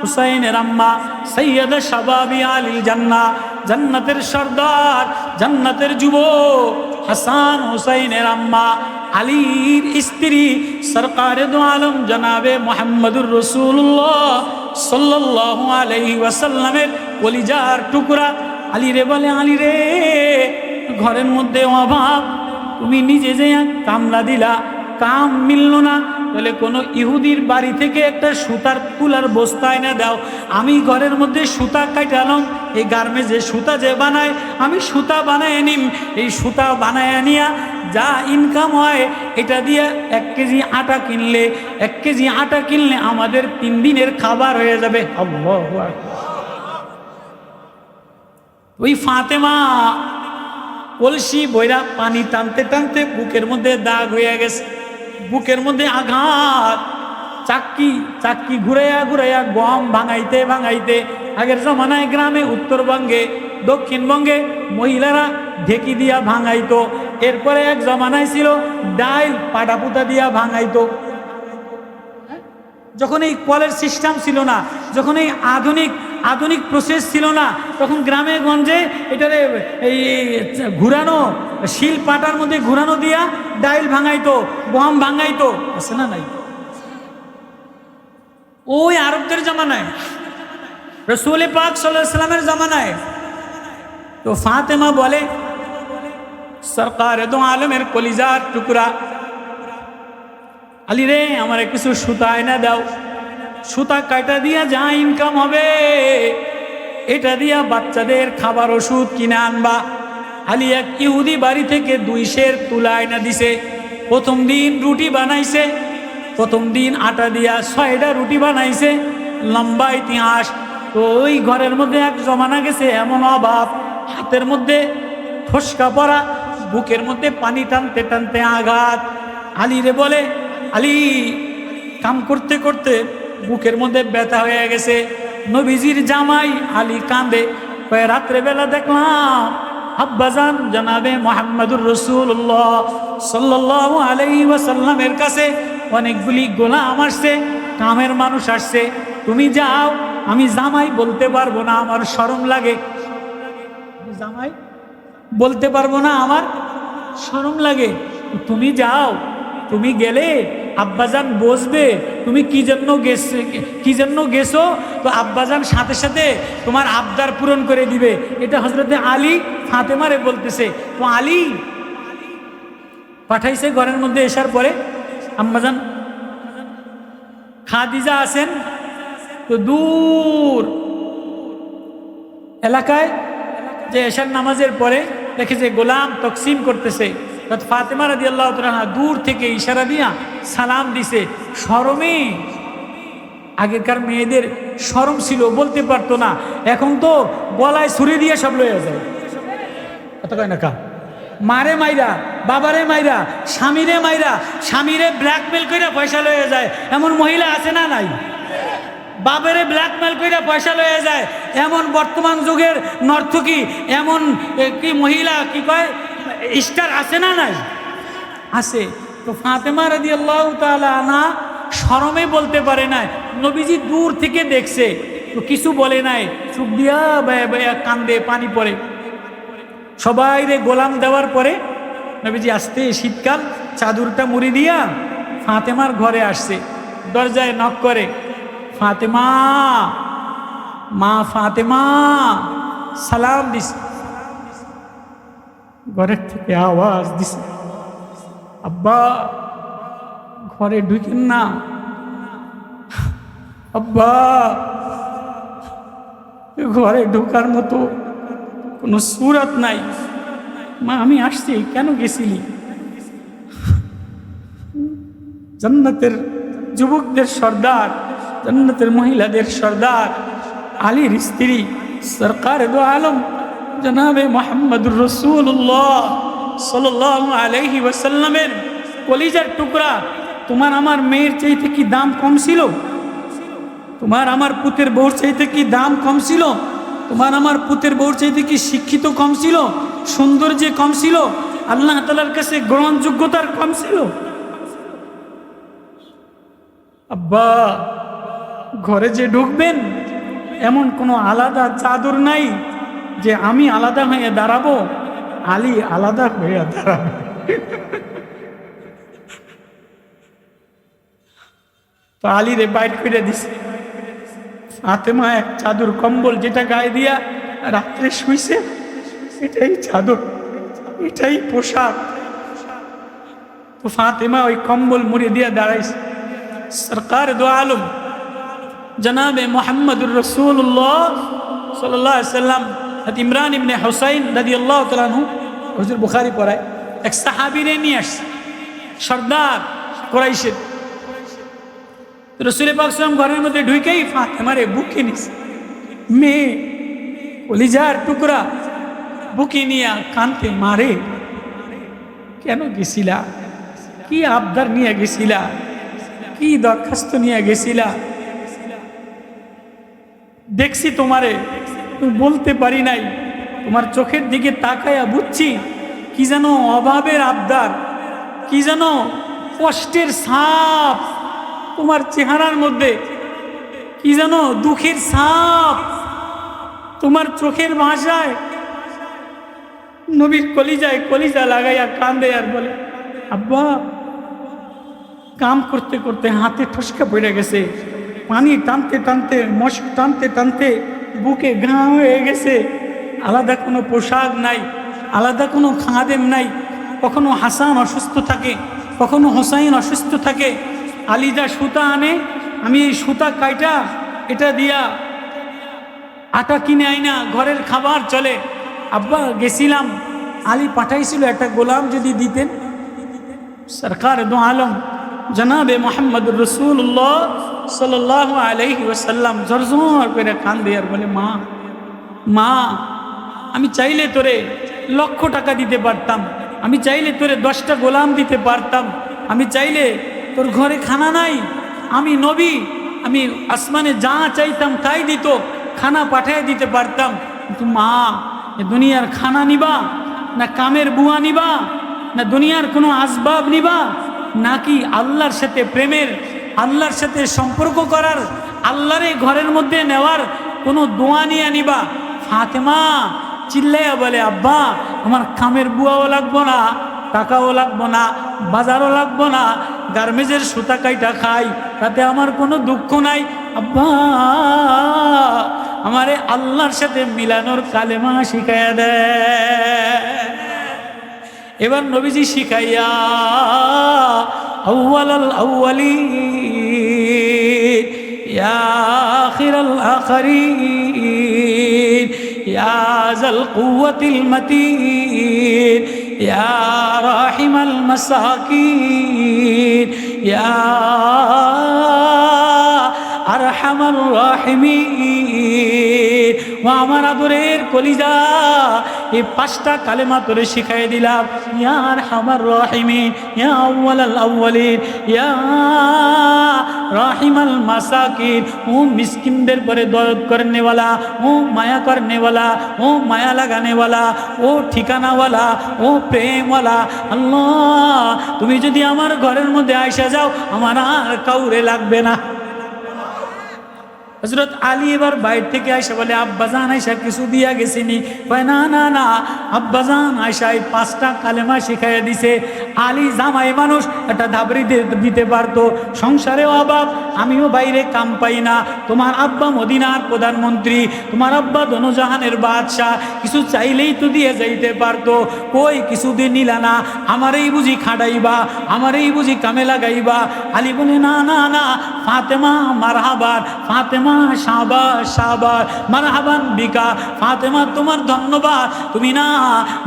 হুসাইনের আম্মা, সৈয়দা শাবাবি আলী জান্নাহ, জান্নাতের সর্দার, জান্নাতের যুবক হাসান হুসাইনের আম্মা, আলীর স্ত্রী, সরকারে দো আলম জনাবে মুহাম্মদুর রাসূলুল্লাহ সাল্লাল্লাহু আলাইহি ওয়াসাল্লামের কলিজার টুকরা। আলী রে বলে, আলী রে, ঘরের মধ্যে অভাব, তুমি নিজে যে কামলা দিলা, কাম মিলল না, তাহলে কোনো ইহুদির বাড়ি থেকে একটা সুতার তুলার বস্তা এনে দাও। আমি ঘরের মধ্যে সুতা কাটালাম, এই গার্মেন্টসে সুতা যে বানায়, আমি সুতা বানায় নিম। এই সুতা বানায় নিয়া যা ইনকাম হয়, এটা দিয়ে 1 কেজি আটা কিনলে, 1 কেজি আটা কিনলে আমাদের 3 দিনের খাবার হয়ে যাবে। আল্লাহু আকবার। ওই ফাতেমা কলসি বইরা পানি টানতে টানতে বুকের মধ্যে দাগ হয়ে গেছে, বুকের মধ্যে আঘাত। চাক্কি ঘুরাইয়া ঘুরাইয়া গম ভাঙাইতে ভাঙাইতে, আগের জমানায় গ্রামে উত্তরবঙ্গে দক্ষিণবঙ্গে মহিলারা ঢেকি দিয়া ভাঙাইতো। এরপরে এক জমানায় ছিল ডাইল পাটাপুতা দিয়া ভাঙাইতো। যখন এই কলের সিস্টেম ছিল না, যখন এই আধুনিক প্রসেস ছিল না, তখন গ্রামে গঞ্জে এটারে এই ঘুরানো শিল পাটার মধ্যে ঘুরানো দিয়া ডাইল ভাঙাইতো, গম ভাঙাইতো। আছে না নাই? ওই আরবদের জামানায়, রাসূল পাক সাল্লাল্লাহু আলাইহি ওয়াসাল্লামের জামানায়। তো ফাতেমা বলে, সরকার দো আলমের কলিজার টুকরা, আলী রে, আমার কিছু সুতা এনে দাও। সুতা কাটা দিয়া যা ইনকাম হবে, এটা দিয়া বাচ্চাদের খাবার ওষুধ কিনে আনবা। আলী এক ইহুদি বাড়ি থেকে 2 সের তুলা এনে দিছে। প্রথম দিন রুটি বানাইছে, প্রথম দিন আটা দিয়া 6টা রুটি বানাইছে। লম্বা ইতিহাস। তো ওই ঘরের মধ্যে এক জমানা গেছে এমন অভাব, হাতের মধ্যে ফসকা পড়া, বুকের মধ্যে পানি টানতে টানতে আঘাত। আলী রে বলে, আলী, কাম করতে করতে বুকের মধ্যে ব্যথা হয়ে গেছে। নবীজির জামাই আলী কাঁদে, রাত্রেবেলা দেখলাম আব্বাজান জনাবে মুহাম্মদুর রাসূলুল্লাহ সাল্লাল্লাহু আলাইহি ওয়াসাল্লামের কাছে অনেকগুলি গোলাম আসছে, কামের মানুষ আসছে, তুমি যাও। আমি জামাই বলতে পারবো না, আমার শরম লাগে। জামাই বলতে পারবো না, আমার শরম লাগে। তুমি যাও, তুমি গেলে আব্বাজান বসবে, তুমি কি জন্য গেছো, তো আব্বাজান সাথে সাথে তোমার আবদার পূরণ করে দিবে। এটা হযরতে আলী ফাতেমারে বলতেছে। তো আলী পাঠাইছে ঘরের মধ্যে। আসার পরে আম্মাজান খাদিজা আছেন তো দূর এলাকায়, যে এশার নামাজের পরে দেখে যে গোলাম তকসিম করতেছে। ফাতেমা রাদিয়াল্লাহু তাআলা দূর থেকে ইশারা দিয়া সালাম দিছে। শরমে, আগেকার মেয়েদের শরম ছিল, বলতে পারতো না। এখন তো গলায় ছুরি দিয়ে সব লয়ে যায়। কত কয় না কা, মারে মাইরা, বাবারে মাইরা, স্বামীরে ব্ল্যাকমেল কইরা পয়সা লয়ে যায়, এমন মহিলা আছে না নাই? বাবারে ব্ল্যাকমেল কইরা পয়সা লয়ে যায়, এমন বর্তমান যুগের নর্তকী, এমন কি মহিলা কি কয় স্টার আছে না নাই? আছে। তো ফাতেমা রাদিয়াল্লাহু তাআলা আনহা শরমে বলতে পারে নাই। নবীজি দূর থেকে দেখছে তো কিছু বলে নাই, চুপ দিয়া কান্দে, পানি পড়ে। সবাই রে গোলাম দেওয়ার পরে নবীজি আসতে, শীতকাল, চাদরটা মুড়ি দিয়া ফাতেমার ঘরে আসছে। দরজায় নক করে, ফাতেমা, মা ফাতেমা, সালাম দিস। ঘরের থেকে আওয়াজ দিছে, আব্বা ঘরে ঢুকেন না, আব্বা ঘরে ঢোকার মতো কোনো সুরাত নাই। মা আমি আসছি, কেন গেছিলি? জান্নাতের যুবকদের সর্দার, জান্নাতের মহিলাদের সর্দার, আলীর স্ত্রী সরকার দো আলম জনাবে মুহাম্মদুর রাসূলুল্লাহ সাল্লাল্লাহু আলাইহি ওয়াসাল্লামের কলিজার টুকরা। তোমার আমার মেয়ের চাইতে কি দাম কম ছিল? তোমার আমার পুতের বউর চাইতে কি দাম কম ছিল? তোমার আমার পুতের বউর চাইতে কি শিক্ষিত কম ছিল? সৌন্দর্যে কম ছিল? আল্লাহ তাআলার কাছে গ্রহণযোগ্যতার কম ছিল? আব্বা ঘরে যে ঢুকবেন এমন কোনো আলাদা চাদর নাই যে আমি আলাদা হয়ে দাঁড়াবো, আলী আলাদা হয়ে দাঁড়াবে। তো আলীরে বাইর করে দিছে। ফাতেমা এক চাদর কম্বল যেটা গায়ে দিয়া রাত্রে শুইছে, এটাই চাদর, এটাই পোশাক। তো ফাতেমা ওই কম্বল মুড়ে দিয়া দাঁড়াইছে। সরকার দো আলম জনাবে মুহাম্মদুর রাসূলুল্লাহ সাল্লাল্লাহু আলাইহি ওয়াসাল্লাম, ইমরান ইবনে হুসাইন রাদিয়াল্লাহু তাআলা আনহু, হুজুর বুখারী পড়ায়, এক সাহাবীরে নিয়ে আসছে, সর্দার কুরাইশের। রাসূল পাক সাল্লাল্লাহু আলাইহি ওয়াসাল্লাম ঘরের মধ্যে ঢুকেই ফাতেমারে বুকে নিছে। মেয়ে কলিজার টুকরা, বুকে নিয়ে কানতে, মারে কেন গেছিলা? কি আবদার নিয়ে গেছিলা? কি দরখাস্ত নিয়ে গেছিলা? দেখছি তোমারে, তুমি বলতে পারি নাই। তোমার চোখের দিকে তাকায়া বুঝছি কি যেন অভাবের আবদার, কি যেন কষ্টের ছাপ তোমার চেহারার মধ্যে, কি যেন দুঃখের ছাপ তোমার চোখের ভাষায়। নবীর কলিজায় কলিজা লাগাইয়া কান্দে আর বলে, আব্বা কাম করতে করতে হাতে ঠসকা পড়ে গেছে, পানি টানতে টানতে, মশক টানতে টানতে বুকে ঘা হয়ে গেছে। আলাদা কোনো পোশাক নাই, আলাদা কোনো খাদেম নাই। কখনো হাসান অসুস্থ থাকে, কখনো হোসাইন অসুস্থ থাকে। আলী যা সুতা আনে, আমি এই সুতা কাইটা এটা দিয়া আটা কিনে আইনা ঘরের খাবার চলে। আব্বা গেছিলাম, আলী পাঠাইছিল একটা গোলাম যদি দিতেন। সরকার দো আলম জনাবে মুহাম্মদুর রাসূলুল্লাহ সাল্লাল্লাহু আলাইহি ওয়াসাল্লাম জরজর করে কান্দে আর বলে, মা, মা আমি চাইলে তোরে লক্ষ টাকা দিতে পারতাম, আমি চাইলে তোরে 10টা গোলাম দিতে পারতাম, আমি চাইলে তোর ঘরে খানা নাই, আমি নবী, আমি আসমানে যা চাইতাম তাই দিত, খানা পাঠিয়ে দিতে পারতাম। কিন্তু মা, এ দুনিয়ার খানা নিবা না কামের বুয়া নিবা, না দুনিয়ার কোনো আসবাব নিবা, নাকি আল্লাহর সাথে প্রেমের, আল্লাহর সাথে সম্পর্ক করার, আল্লাহরে ঘরের মধ্যে নেওয়ার কোনো দোয়া নিয়ে নিবা? ফাতেমা চিল্লাইয়া বলে, আব্বা আমার কামের বুয়াও লাগবো না, টাকাও লাগবো না, বাজারও লাগবো না, গার্মেজের সুতা কাইটা খাই, তাতে আমার কোনো দুঃখ নাই। আব্বা আমারে আল্লাহর সাথে মিলানোর কালেমা শিখাইয়া দেয়। এবার নবীজি শিখাইয়া আউয়ালাল আউয়ালিন ইয়া আখিরাল আখিরিন ইয়া যাল কুওয়াতিল মাতিন ইয়া রাহিমাল মাসাকিন ইয়া আরহামার রাহিমিন। ও আমার আদরের কলিজা, এই 5টা কালেমা তোরে শিখাই দিলাম। ইয়া আরহামার রাহিমিন, ইয়া আউয়ালাল আউয়ালিন, ইয়া রাহিমাল মাসাকিন। ও মিসকিনদের পরে দরদ করনেওয়ালা, ও মায়া করনেওয়ালা, ও মায়া লাগানেওয়ালা, ও ঠিকানাওয়ালা, ও প্রেমওয়ালা। আল্লাহ তুমি যদি আমার ঘরের মধ্যে আইসা যাও, আমার আর কাউরে লাগবে না। হযরত আলী এবার বাইরে থেকে আয়সা বলে, আব্বাজান আয়সা কিছু দিয়া গেছিনি? কয় না না না, আব্বাজান আয়সা এই 5টা কালেমা শিখাইয়া দিছে। আলী জামাই মানুষ, একটা ধাবরি দিতে পারতো। সংসারেও অভাব, আমিও বাইরে কাম পাই না। তোমার আব্বা মদিনার প্রধানমন্ত্রী, তোমার আব্বা দনজাহানের বাদশাহ, কিছু চাইলেই তো দিয়ে যাইতে পারতো। কই কিছুদিন নিলা না, আমারই বুঝি খাটাইবা, আমারই বুঝি কামে লাগাইবা? আলী বলে, না না না, ফাতেমা মারহাবান, ফাতেমা শাবাশ শাবাশ, মারহাবান বিকা। ফাতেমা তোমার ধন্যবাদ, তুমি না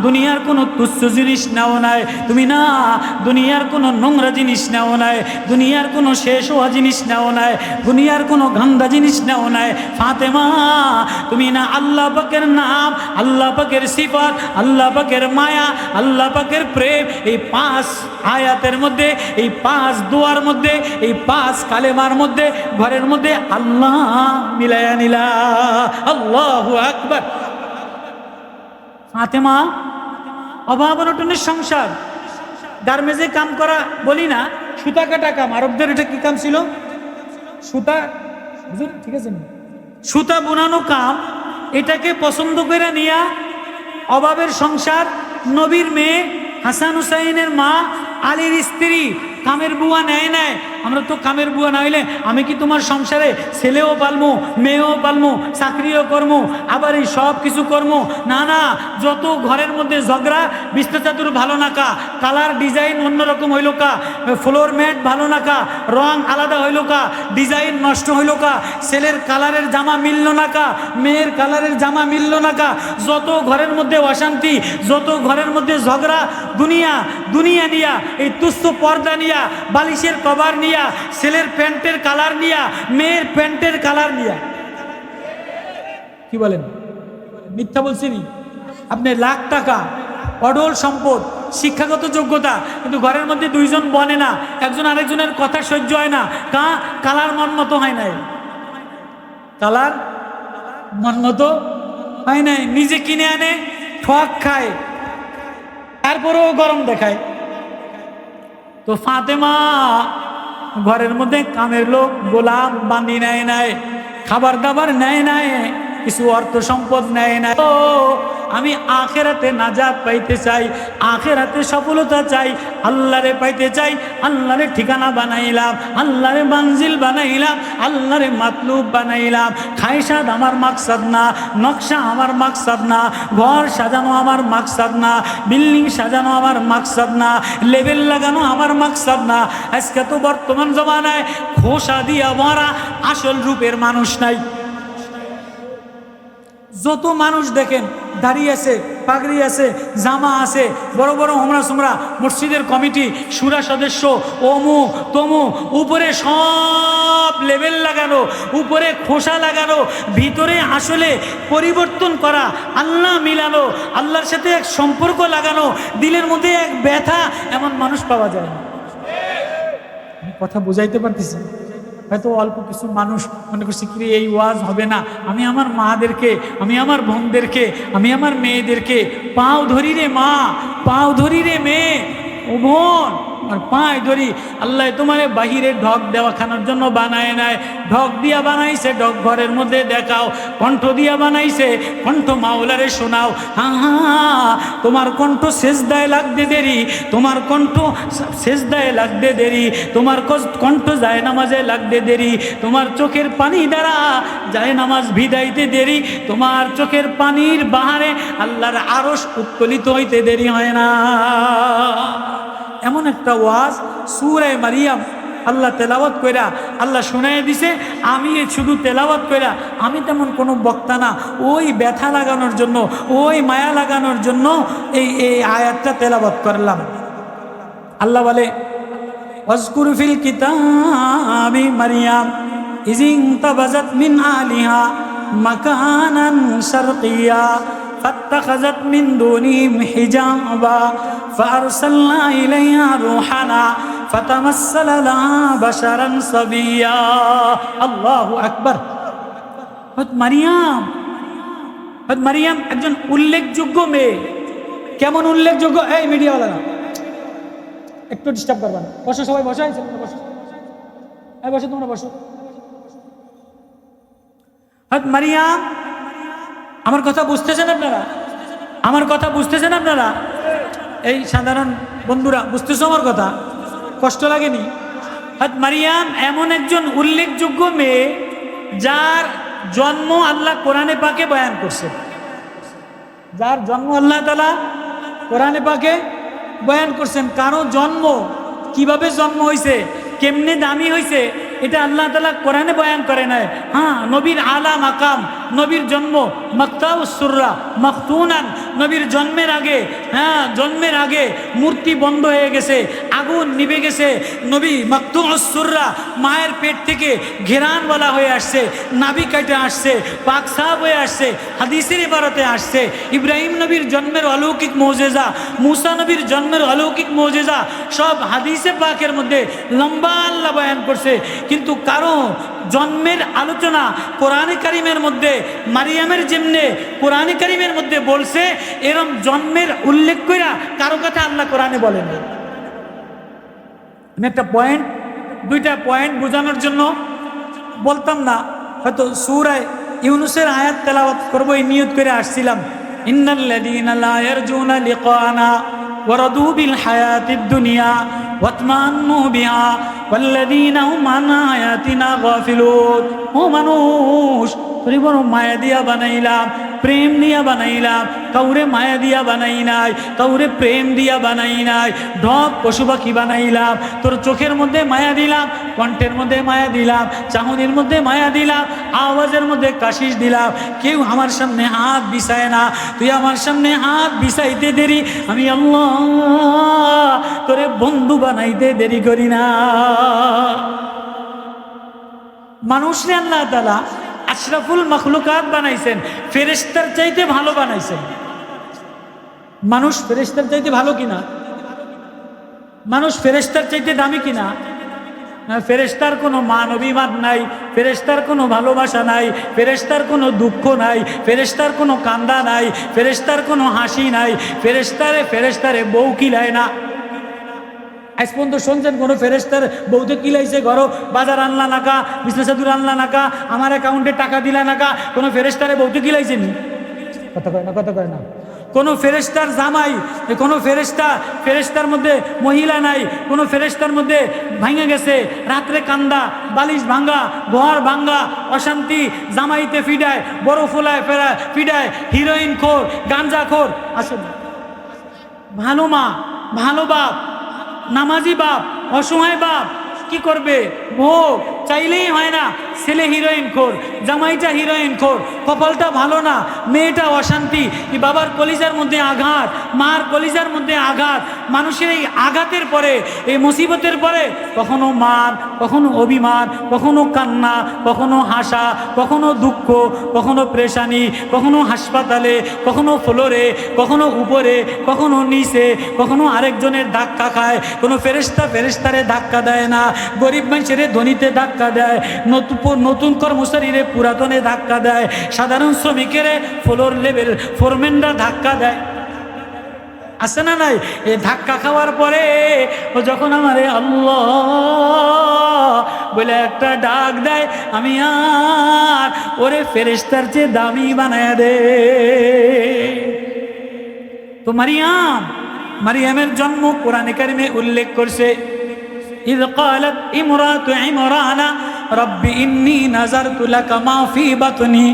দুনিয়ার কোনো তুচ্ছ জিনিস নাও নাই, তুমি না দুনিয়ার কোনো নোংরা জিনিস নাও নাই, দুনিয়ার কোনো শেষ হওয়া জিনিস নাও নাই, দুনিয়ার কোনো গান্দা জিনিস নাও নাই। ফাতেমা তুমি না আল্লাহ পাকের নাম, আল্লাহ পাকের সিফাত, আল্লাহ পাকের মায়া, আল্লাহ পাকের প্রেম, এই 5 আয়াতের মধ্যে, এই 5 দোয়ার মধ্যে, এই 5 কালেমার মধ্যে ঘরের মধ্যে আল্লাহ মিলায়া নিলা। আল্লাহু আকবার। ফাতেমা অভাব অনটনের সংসার, গার্মেজে কাম করা বলি না, সুতা কাটা কাম। আরবদের এটা কি কাম ছিল? সুতা, বুঝুন ঠিক আছে, সুতা বোনানো কাম। এটাকে পছন্দ করে নিয়া অভাবের সংসার, নবীর মেয়ে হাসান হুসাইনের মা, আলীর স্ত্রী কামের বুয়া নেয় নেয়। আমরা তো কামের বুয়া না হইলে আমি কি তোমার সংসারে ছেলেও পালমু, মেয়েও পালমু, চাকরিও করমু, আবার এই সব কিছু করমু? না না, যত ঘরের মধ্যে ঝগড়া, বিছনা চাদর ভালো না কা, কালার ডিজাইন অন্যরকম হইল কা, ফ্লোর ম্যাট ভালো না কা, রং আলাদা হইল কা, ডিজাইন নষ্ট হইল কা, ছেলের কালারের জামা মিলল না কা, মেয়ের কালারের জামা মিলল না কা, যত ঘরের মধ্যে অশান্তি, যত ঘরের মধ্যে ঝগড়া, দুনিয়া দুনিয়া নিয়া, এই তুচ্ছ পর্দা নিয়া, বালিশের কভার নিয়া, ছেলের প্যান্টের কালার নিয়া, মেয়ের প্যান্টের কালার নিয়া। কি বলেন? মিথ্যা বলছিনি? আপনি লাখ টাকা, অঢল সম্পদ, শিক্ষাগত যোগ্যতা, কিন্তু ঘরের মধ্যে 2 জন বনে না, একজন আরেকজনের কথা সহ্য হয় না। কালার মন মতো হয় নাই, কালার মন মতো হয় নাই। নিজে কিনে আনে, ঠক খায়, তারপরেও গরম দেখায়। তো ফাতেমা ঘরের মধ্যে কামের লোক, গোলাম বান্দি নেয় নাই, খাবার দাবার নেয় নাই, কিছু অর্থ সম্পদ নেয় নাই। ও আমি আখেরাতে নাজাত পাইতে চাই, আখেরাতে সফলতা চাই, আল্লাহরে পাইতে চাই, আল্লাহরে ঠিকানা বানাইলাম, আল্লাহরে মানজিল বানাইলাম, আল্লাহরে মাতলুব বানাইলাম। খাইসাদ আমার মাকসাদ না, নকশা আমার মাকসাদ না, ঘর সাজানো আমার মাকসাদ না, বিল্ডিং সাজানো আমার মাকসাদ না, লেবেল লাগানো আমার মাকসাদ না। আজকে তো বর্তমান জমানায় খোসা দিয়া ভরা আসল রূপের মানুষ নাই। যত মানুষ দেখেন দাঁড়িয়ে আছে, পাগড়ি আছে, জামা আছে, বড় বড় হোমরা সোমরা, মসজিদের কমিটি, সুরা সদস্য, অমু তমু, উপরে সব লেবেল লাগানো, উপরে খোসা লাগানো, ভিতরে আসলে পরিবর্তন করা, আল্লাহ মিলানো, আল্লাহর সাথে এক সম্পর্ক লাগানো, দিলের মধ্যে এক ব্যথা, এমন মানুষ পাওয়া যায় না। আমি কথা বুঝাইতে পারতেছি? হয়তো অল্প কিছু মানুষ মনে করছে কি এই ওয়াজ হবে না। আমি আমার মাদেরকে, আমি আমার বোনদেরকে, আমি আমার মেয়েদেরকে পাও ধরি রে মা, পাও ধরি রে মেয়ে, ও বোন, আর পায়ে ধরি, আল্লাহ তোমারে বাহিরে ঢক দেওয়া খানোর জন্য বানায় নাই, ঢক দিয়া বানাইছে, ঢক ঘরের মধ্যে দেখাও, কণ্ঠ দিয়া বানাইছে, কণ্ঠ মাওলারে শোনাও। হ্যাঁ, তোমার কণ্ঠ সেজদায় লাগতে দেরি, তোমার কণ্ঠ সেজদায় লাগতে দেরি, তোমার কণ্ঠ যায় নামাজে লাগতে দেরি, তোমার চোখের পানি দ্বারা যায় নামাজ ভিদাইতে দেরি, তোমার চোখের পানির বাহারে আল্লাহর আরশ উত্তোলিত হইতে দেরি হয় না। এমন একটা ওয়াজ সূরা মারিয়াম আল্লাহ তেলাওয়াত কইরা আল্লাহ শোনায় দিছে। আমি শুধু তেলাওয়াত কইরা, আমি তেমন কোনো বক্তা না, ওই ব্যথা লাগানোর জন্য, ওই মায়া লাগানোর জন্য এই আয়াতটা তেলাওয়াত করলাম। আল্লাহ বলে, ওয়াজকুর ফিল কিতাবি মারিয়াম ইজিন তাবাজাত মিন আলিহা মাকানান শারকিয়া ফাত্তাখাযাত মিন দুনিহিম হিজাবা ফাআরসালনা ইলাইহা রূহানা ফাতামাসসালা লাহা বাশারান সাবিয়্যা। আল্লাহু আকবার। হযরত মারিয়াম একজন উল্লেখযোগ্য মেয়ে। কেমন উল্লেখযোগ্য? এই মিডিয়াওয়ালারা একটু ডিস্টার্ব করবা না, বসো সবাই, বসো, বসো, এই বসো, তোমরা বসো। হযরত মারিয়াম, আমার কথা বুঝতেছেন আপনারা? আমার কথা বুঝতেছেন আপনারা? এই সাধারণ বন্ধুরা বুঝতেছো আমার কথা? কষ্ট লাগেনি? হযরত মারিয়াম এমন একজন উল্লেখযোগ্য মেয়ে যার জন্ম আল্লাহ কোরআনে পাকে বয়ান করছে, যার জন্ম আল্লাহ তাআলা কোরআনে পাকে বয়ান করছেন। কারো জন্ম কিভাবে জন্ম হয়েছে, কেমনে দামি হয়েছে, এটা আল্লাহ তাআলা কোরআনে বয়ান করে নাই। হ্যাঁ, নবীর আলা মাকাম, নবীর জন্ম মাকতাউসসুররা মাকতুনান, নবীর জন্মের আগে, হ্যাঁ জন্মের আগে মূর্তি বন্ধ হয়ে গেছে, আগুন নিভে গেছে। নবী মাকতুউসসুররা মায়ের পেট থেকে ঘেরানওয়ালা হয়ে আসছে, নাভি কাটে আসছে, পাক সাফ হয়ে আসছে, হাদিসের ইবারতে আসছে। ইব্রাহিম নবীর জন্মের অলৌকিক মুজিজা, মুসা নবীর জন্মের অলৌকিক মুজিজা সব হাদিসে পাকের মধ্যে লম্বা আল্লাহ বয়ান করছে। কিন্তু কারো জন্মের আলোচনা কোরআনে কারিমের মধ্যে মারিয়ামের যেমনে কোরআনে কারিমের মধ্যে বলছে, এরকম জন্মের উল্লেখ কইরা কারো কথা আল্লাহ কোরআনে বলেন। আমি একটা পয়েন্ট, দুইটা পয়েন্ট বোঝানোর জন্য বলতাম না, হয়তো সূরা ইউনূসের আয়াত তেলাওয়াত করব এই নিয়ত করে আসছিলাম। ইন্নাল্লাযীনা লা ইয়ারজুনা লিকানা ওয়ারাদু বিল হায়াতিদ দুনিয়া ওয়াতমান্নু বিহা ওয়াল্লাযীনা হুম আন আয়াতিনা গাফিলুন। ও মানুষ, তোরে বড় মায়া দিয়া বানাইলাম, প্রেম দিয়া বানাইলাম, কাউরে মায়া দিয়া বানাই নাই, কাউরে প্রেম দিয়া বানাই নাই। ঢক পশু পাখি বানাইলাম, তোর চোখের মধ্যে মায়া দিলাম, কণ্ঠের মধ্যে মায়া দিলাম, চাহনির মধ্যে মায়া দিলাম, আওয়াজের মধ্যে কাশিস দিলাম। কেউ আমার সামনে হাত বিছায় না, তুই আমার সামনে হাত বিছাইতে দেরি, আমি আল্লাহ তোরে বন্ধু বানাইতে দেরি করি না। মানুষরে আল্লাহ তাআলা আশরাফুল মাখলুকাত বানাইছেন, ফেরেশতার চাইতে ভালো বানাইছেন। মানুষ ফেরেশতার চাইতে ভালো কিনা? মানুষ ফেরেশতার চাইতে দামি কিনা? ফেরেশতার কোনো মান অভিমান নাই, ফেরেশতার কোনো ভালোবাসা নাই, ফেরেশতার কোনো দুঃখ নাই, ফেরেশতার কোনো কান্দা নাই, ফেরেশতার কোনো হাসি নাই, ফেরেশতারে বউ কিলায় না। আজ পর্যন্ত শুনছেন কোনো ফেরেশতার বউতে কিলাইছে, ঘর বাজার আনলা নাকা, বিছনা চাদর আনলা নাকা, আমার অ্যাকাউন্টে টাকা দিলা নাকা, কোনো ফেরেশতারে বউতে কিলাইছে নি? কথা কয় না, কথা কয় না। কোনো ফেরেশতার জামাই, কোনো ফেরেশতার মধ্যে মহিলা নাই, কোনো ফেরেশতার মধ্যে ভাঙে গেছে, রাত্রে কান্দা, বালিশ ভাঙ্গা, ঘর ভাঙ্গা, অশান্তি, জামাইতে ফিডায়, বড় ফোলায় ফিডায়, হিরোইন খোর, গাঞ্জা খোর। আসলে ভালো মা, ভালো বাপ, নামাজি বাপ, অসহায় বাপ কি করবে? ভোগ চাইলেই হয় না। ছেলে হিরোইন খোর, জামাইটা হিরোইন খোর, কপালটা ভালো না, মেয়েটা অশান্তি, বাবার কলিজার মধ্যে আঘাত, মার কলিজার মধ্যে আঘাত। মানুষের এই আঘাতের পরে, এই মুসিবতের পরে কখনো মান, কখনো অভিমান, কখনো কান্না, কখনো হাসা, কখনো দুঃখ, কখনো পেরেশানি, কখনো হাসপাতালে, কখনো ফ্লোরে, কখনো উপরে, কখনো নিচে, কখনো আরেকজনের ধাক্কা খায়। কোনো ফেরেশতারে ধাক্কা দেয় না, গরিব মানুষের ধনীতে ধাক্কা দেয়, নতুন কর্মচারীরে পুরাতনে ধাক্কা দেয়, সাধারণ শ্রমিকের ফ্লোর লেভেল ফোরম্যানরা ধাক্কা দেয়। আছে না নাই? এই ধাক্কা খাওয়ার পরে ও যখন আমারে আল্লাহ বলে একটা ডাক দেয়, আমি আর ওরে ফেরেশতার চেয়ে দামি বানায় দে। তো মারিয়ামের জন্ম কোরআনে কারিমে উল্লেখ করছে, ইয ক্বালাত ইমরাতু ইমরানা রব্বি ইন্নী নাযারতু লাকা মা ফি বাতনি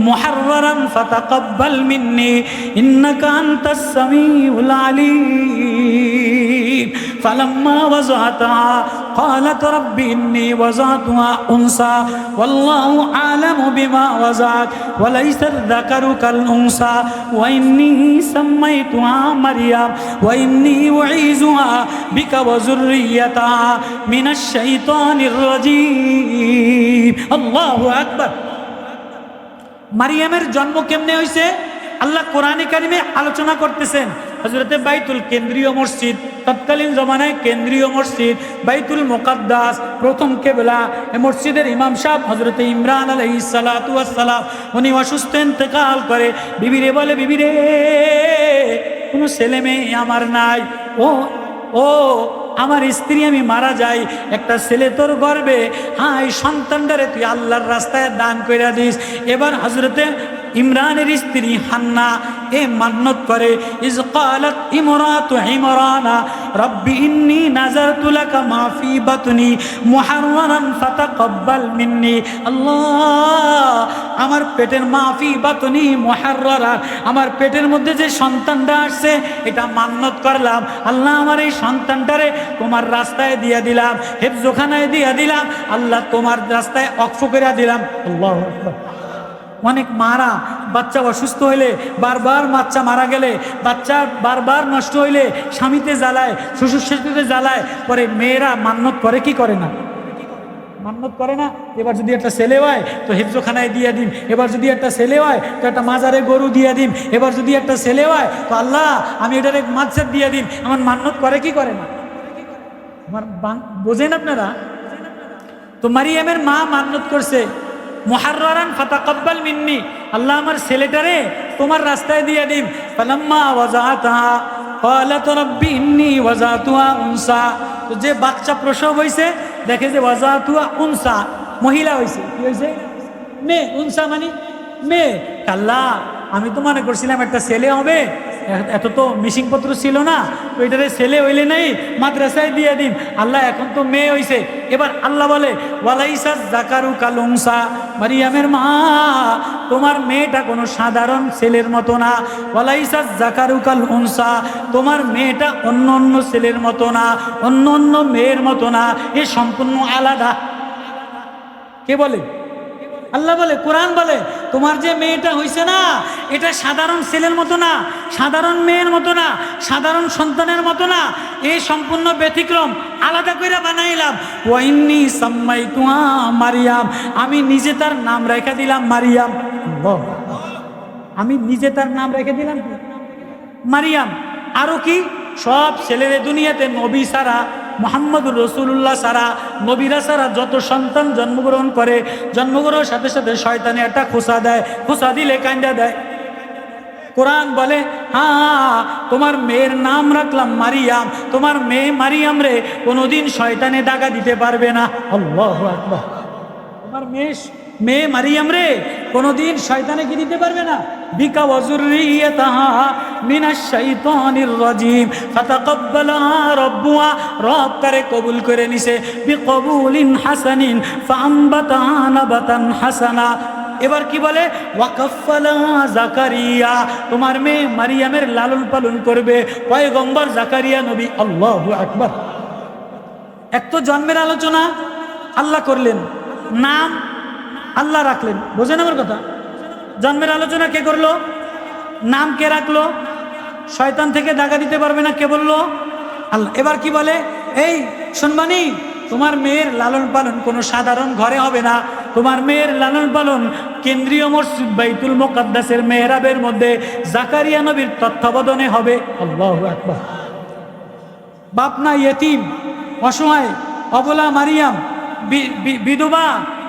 মুহাররারান ফাতাকাব্বাল মিন্নী ইন্নাকা আনতাস সামিউল আলীম ফালাম্মা ওয়াযআতহা قالت رب إني وضعتها أنثى والله أعلم بما وضعت وليس الذكر كالأنثى وإني سميتها مريم وإني أعيذها بك وذريتها من الشيطان الرجيم الله أكبر। মারিয়ামের জন্ম কেমনে হয়েছে আল্লাহ কোরআনে কারিমে আলোচনা করতেছেন। হযরতে বাইতুল কেন্দ্রীয় মসজিদ, তৎকালীন জমানায় কেন্দ্রীয় মসজিদ, বাইতুল মুকাদ্দাস, প্রথম কেবলা। এই মসজিদের ইমাম সাহেব হযরতে ইমরান আলাইহিস সালাতু ওয়াস সালাম, উনি অসুস্থ ইন্তেকাল করে বিবিরে বলে, বিবিরে কোনো ছেলে মেয়ে আমার নাই, ও আমার স্ত্রী আমি মারা যাই, একটা ছেলে তোর গর্বে, হ্যাঁ এই সন্তানটারে তুই আল্লাহর রাস্তায় দান কইরা দিস। এবার হযরতে ইমরানের স্ত্রী হান্না এ মান্নত করে, ইয ক্বালাত ইমরাতু ইমরানা রব্বি ইন্নী নাযারতু লাকা মা ফি বাতনি মুহাররারান ফাতাকাব্বাল মিন্নী। আল্লাহ আমার পেটের মা ফি বাতনি মুহাররারা, আমার পেটের মধ্যে যে সন্তানটা আসছে এটা মান্নত করলাম, আল্লাহ আমার এই সন্তানটারে তোমার রাস্তায় দিয়া দিলাম, হেফজোখানায় দিয়া দিলাম, আল্লাহ তোমার রাস্তায় অক্ফ করে দিলাম। আল্লাহু আকবার। অনেক মারা বাচ্চা অসুস্থ হইলে, বারবার বাচ্চা মারা গেলে, বাচ্চা বারবার নষ্ট হইলে স্বামীতে জ্বালায়, শ্বশুর শাশুড়িতে জ্বালায়, পরে মেয়েরা মান্নত করে কি করে না? মান্নত করে না? এবার যদি একটা ছেলে হয় তো হেফজোখানায় দিয়ে দিন, এবার যদি একটা ছেলে হয় তো একটা মাজারে গরু দিয়ে দিন, এবার যদি একটা ছেলে হয় তো আল্লাহ আমি এটার এক মাঝার দিয়ে দিন। আমার মান্নত করে কি করে না? আমার বোঝেন আপনারা? তো মারিয়ামের মা মান্নত করছে, মুহাররারান ফাতাকাব্বাল মিন্নী, আল্লাহ আমার ছেলেটারে তোমার রাস্তায় দিয়ে দিন। ফালাম্মা ওয়াযাআতহা ক্বালাত রাব্বি ইন্নী ওয়াযাতুহা উনসা। তো যে বাচ্চা প্রসব হয়েছে দেখে যে ওয়াযাতুহা উনসা, মহিলা হয়েছে। কি হয়েছে? মেয়ে। উনসা মানে মেয়ে। আল্লাহ আমি তো মনে করছিলাম একটা ছেলে হবে, এত তো মিশিংপত্র ছিল না, তো এটারে ছেলে হইলে নেই মাদ্রাসায় দিয়ে দিন, আল্লাহ এখন তো মেয়ে হইছে। এবার আল্লাহ বলে ওয়ালাইসা যাকারু কাল উনসা, মারিয়ামের মা তোমার মেয়েটা কোনো সাধারণ ছেলের মতো না। ওয়ালাইসা যাকারু কাল উনসা, তোমার মেয়েটা অন্য অন্য ছেলের মতো না, অন্য অন্য মেয়ের মতো না, এ সম্পূর্ণ আলাদা। কে বলে? আল্লাহ বলে, কোরআন বলে তোমার যে মেয়েটা হইছে না এটা সাধারণ ছেলের মতো না, সাধারণ মেয়ের মতো না, সাধারণ সন্তানের মতো না, এই সম্পূর্ণ ব্যতিক্রম, আলাদা করে বানাইলাম। ওয়াইন্নী সাম্মাইতুহা মারিয়াম, আমি নিজে তার নাম রেখে দিলাম মারিয়াম। আমি নিজে তার নাম রেখে দিলাম মারিয়াম। আরো কি? সব ছেলেদের দুনিয়াতে নবী সারা, মুহাম্মদুর রাসূলুল্লাহ সারা, নবীরা সারা যত সন্তান জন্মগ্রহণ করে, জন্মগ্রহণের সাথে সাথে শয়তানে একটা খোঁচা দেয়, খোঁচা দিলে কান্দা দেয়। কোরআন বলে হ্যাঁ তোমার মেয়ের নাম রাখলাম মারিয়াম, তোমার মেয়ে মারিয়াম রে কোনোদিন শয়তানে দাগা দিতে পারবে না। আল্লাহু আকবার। তোমার মেয়ে মারিয়াম রে কোনোদিন শয়তানে কি দিতে পারবে না। বিকা ওয়াজুরিয়াতাহা মিনাশ শাইতানির রাজিম ফাতাকাব্বালাহা রাব্বুহা, রব তারে কবুল করে নিছে বিকবুলিন হাসানিন ফাআমবাতাহা নাবাতান হাসানা। এবার কি বলে? ওয়াকাফালাহা জাকারিয়া, তোমার মেয়ে মারিয়ামের লালন পালন করবে পয়গম্বর জাকারিয়া নবী। আল্লাহু আকবার। এক তো জন্মের আলোচনা আল্লাহ করলেন, নাম আল্লাহ রাখলেন, বোঝেন আমার কথা? জন্মের আলোচনা কে করলো? নাম কে রাখলো? শয়তান থেকে দাগা দিতে পারবে না কে বললো? আল্লাহ। এবার কি বলে? এই শুনবানি, তোমার মেয়ের লালন পালন কোনো সাধারণ ঘরে হবে না, তোমার মেয়ের লালন পালন কেন্দ্রীয় মসজিদ বাইতুল মুকাদ্দাসের মেহরাবের মধ্যে জাকারিয়া নবীর তত্ত্বাবধানে হবে। আল্লাহু আকবার। বাপ নাই, ইয়েতিম, অসহায়, অবলা মারিয়াম, বিধবা,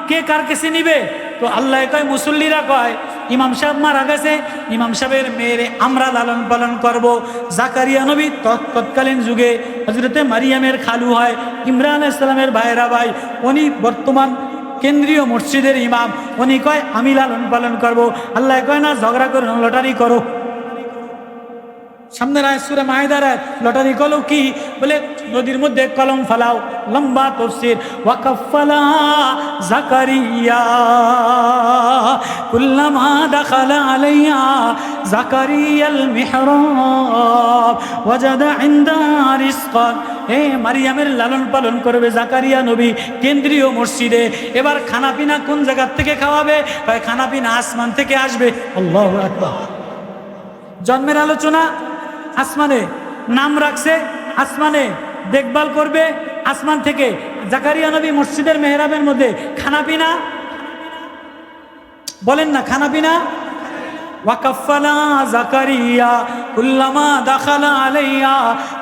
কে কার কাছে নিবে? তো আল্লাহ কয়, মুসল্লিরা কয় ইমাম সাহেব মারা গেছে, ইমাম সাহেবের মেয়েরে আমরা লালন পালন করব। জাকারিয়া নবী তৎকালীন যুগে হযরতে মারিয়ামের খালু হয়, ইমরান আলাইহিস সালামের ভাইরা ভাই, উনি বর্তমান কেন্দ্রীয় মসজিদের ইমাম। উনি কয় আমি লালন পালন করব। আল্লাহ কয় না ঝগড়া করো, লটারি করো। সামনের আয়াত সূরা মায়েদার আয়াত, লটারি করো কি বলে নদীর মধ্যে কলম ফালাও, লম্বা তাফসীর। ওয়াকাফালা জাকারিয়া কুল্লামা দাখালা আলাইহা জাকারিয়াল মিহরাব ওয়াজাদা ইনদাহা রিজকান। মারিয়ামের লালন পালন করবে জাকারিয়া নবী কেন্দ্রীয় মসজিদে। এবার খানাপিনা কোন জায়গা থেকে খাওয়াবে? খানাপিনা আসমান থেকে আসবে। আল্লাহু আকবার। জন্মের আলোচনা আসমানে, নাম রাখছে আসমানে, দেখভাল করবে আসমান থেকে। জাকারিয়া নবী মসজিদের মেহরাবের মধ্যে খানাপিনা বলেন না, খানাপিনা। ওয়াকাফালা জাকারিয়া কুল্লামা দাখালা আলাইহা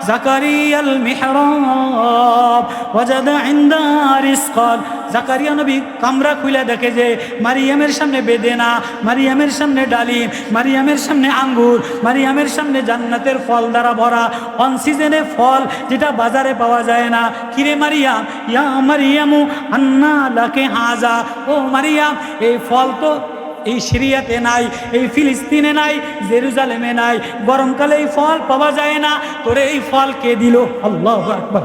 জাকারিয়াল মিহরাব ওয়াজাদা ইনদাহা রিজকান। জাকারিয়া নবী কামরা খুলে দেখে যে মারিয়ামের সামনে বেদেনা, মারিয়ামের সামনে ডালিম, মারিয়ামের সামনে আঙ্গুর, মারিয়ামের সামনে জান্নাতের ফল দ্বারা ভরা, অন সিজনে ফল যেটা বাজারে পাওয়া যায় না। কিরে মারিয়াম, ইয়া মারিয়ামু আন্না লাকে হাজা, ও মারিয়াম এই ফল তো এই সিরিয়াতে নাই, এই ফিলিস্তিনে নাই, জেরুজালেমে নাই, গরমকালে এই ফল পাওয়া যায় না, তোরে এই ফল কে দিল? আল্লাহু আকবার।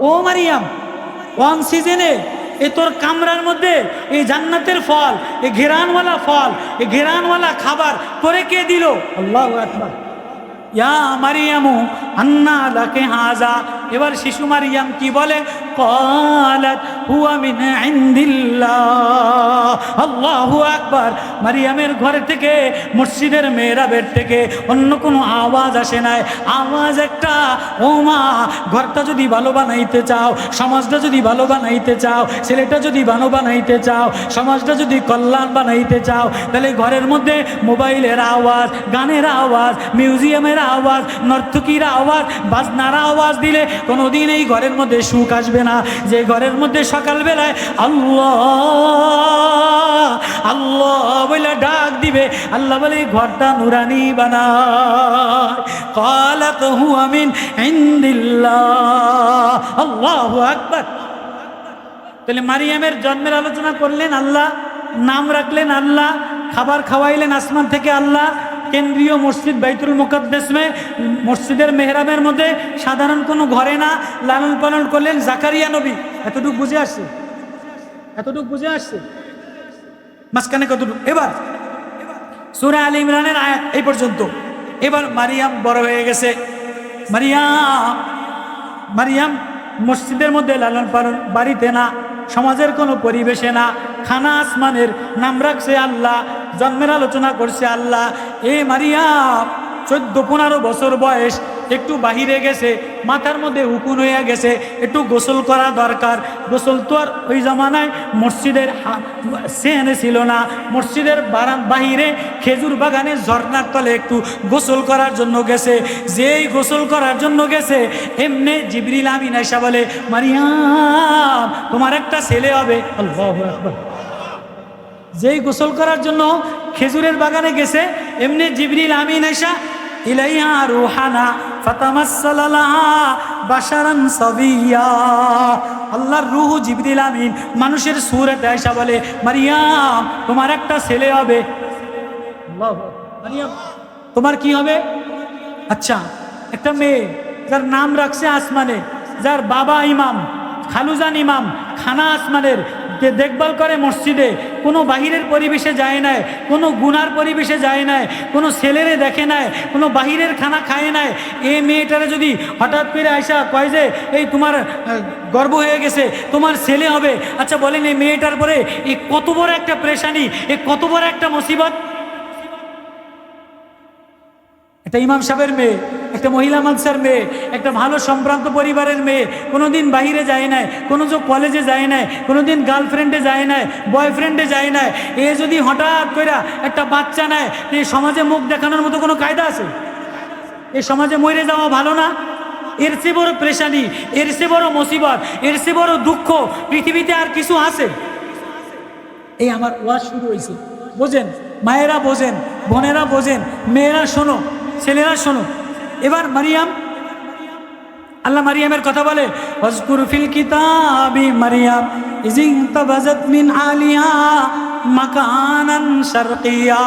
ও মারিয়াম, ওয়ান সিজনে এ তোর কামরার মধ্যে এই জান্নাতের ফল, এই ঘেরানওয়ালা ফল, এই ঘেরানওয়ালা খাবার তোরে কে দিল? আল্লাহু আকবার। ইয়া মারিয়ামু আন্না লাকে হাজা। এবার শিশু মারিয়াম কি বলে? ক্বালাত হুয়া মিন ইনদিল্লাহ। আল্লাহু আকবার। মারিয়ামের ঘর থেকে, মসজিদের মেহরাবের থেকে অন্য কোনো আওয়াজ আসে নাই। আওয়াজ একটা, ও মা ঘরটা যদি ভালো বানাইতে চাও, সমাজটা যদি ভালো বানাইতে চাও, ছেলেটা যদি ভালো বানাইতে চাও, সমাজটা যদি কল্যাণ বানাইতে চাও, তাহলে ঘরের মধ্যে মোবাইলের আওয়াজ, গানের আওয়াজ, মিউজিয়ামের আওয়াজ, নর্তকীর আওয়াজ, বাজনার আওয়াজ দিলে কোনোদিন এই ঘরের মধ্যে সুখ আসবে না। যে ঘরের মধ্যে সকালবেলায় আল্লাহ আল্লাহ বলে ডাক দিবে, আল্লাহ বলে ঘরটা নুরানি বানায়। ক্বালাত হুয়া মিন ইনদিল্লাহ। আল্লাহু আকবার। তাহলে মারিয়ামের জন্মের আলোচনা করলেন আল্লাহ, নাম রাখলেন আল্লাহ, খাবার খাওয়াইলেন আসমান থেকে আল্লাহ, কেন্দ্রীয় মসজিদ বাইতুল মুকাদ্দাস মসজিদের মেহরাবের মধ্যে সাধারণ কোনো ঘরে না, লালন পালন করলেন জাকারিয়া নবী। এতটুকু বুঝে আসছে? এতটুকু বুঝে আসছে? মাঝখানে কতটুকু? এবার সূরা আলে ইমরানের আয়াত এই পর্যন্ত। এবার মারিয়াম বড় হয়ে গেছে। মারিয়াম মসজিদের মধ্যে লালন পালন, বাড়িতে না, সমাজের কোনো পরিবেশে না, খানা আসমানের, নাম রাখছে আল্লাহ, জন্মের আলোচনা করছে আল্লাহ। এ মারিয়াম 14-15 বছর বয়স, একটু বাহিরে গেছে, মাথার মধ্যে উকুন হয়ে গেছে, একটু গোসল করা দরকার। গোসল তো আর ওই জামানায় মসজিদের সেনে ছিল না, মসজিদের বাহিরে খেজুর বাগানে ঝর্ণার তলে একটু গোসল করার জন্য গেছে। যেই গোসল করার জন্য গেছে, এমনি জিবরিল আমিন আয়েশা বলে, মারিয়াম তোমার একটা ছেলে হবে। আল্লাহু আকবার। যেই গোসল করার জন্য খেজুরের বাগানে গেছে, এমনি জিবরিল আমিন আয়েশা ইলাইহা রুহানা ফাতামাসসালা লাহা বাশারান সাবিয়্যা। আল্লাহর রূহ জিবরিল আমিন মানুষের সূরতে আয়েশা বলে, মারিয়াম তোমার একটা ছেলে হবে। আল্লাহু আকবার। মারিয়াম তোমার কি হবে? আচ্ছা, একটা মেয়ে যার নাম রাখছে আসমানে, যার বাবা ইমাম, খালুজান ইমাম, খানা আসমানের, দেখভাল করে মসজিদে, কোনো বাহিরের পরিবেশে যায় নাই, কোনো গুনার পরিবেশে যায় নাই, কোনো ছেলেরে দেখে নাই, কোনো বাহিরের খানা খায় নাই। এই মেয়েটারে যদি হঠাৎ করে আয়সা কয় যে এই তোমার গর্ব হয়ে গেছে, তোমার ছেলে হবে, আচ্ছা বলেন এই মেয়েটার পরে এই কত বড় একটা পেরেশানি, এই কত বড় একটা মুসিবত। একটা ইমাম সাহেবের মেয়ে, একটা মহিলা মাদ্রাসার মেয়ে, একটা ভালো সম্ভ্রান্ত পরিবারের মেয়ে, কোনোদিন বাইরে যায় নাই, কোনো কলেজে যায় নাই, কোনোদিন গার্লফ্রেন্ডে যায় নাই, বয়ফ্রেন্ডে যায় নাই। এ যদি হঠাৎ করে একটা বাচ্চা নেয়, এই সমাজে মুখ দেখানোর মতো কোনো কায়দা আছে? এই সমাজে মরে যাওয়া ভালো না? এর চেয়ে বড় পেরেশানি, এর চেয়ে বড় মুসিবত, এর চেয়ে বড় দুঃখ পৃথিবীতে আর কিছু আছে? এই আমার ওয়াজ শুরু হয়েছে, বুঝেন? মায়েরা বোঝেন, বোনেরা বোঝেন, মেয়েরা শোনো, ছেলেরা শোনো। এবার মারিয়াম, আল্লাহ মারিয়ামের কথা বলে, ওয়াজকুর ফিল কিতাবি মারিয়াম ইজিন তাবাজাত মিন আলিয়া মাকানান শারকিয়া।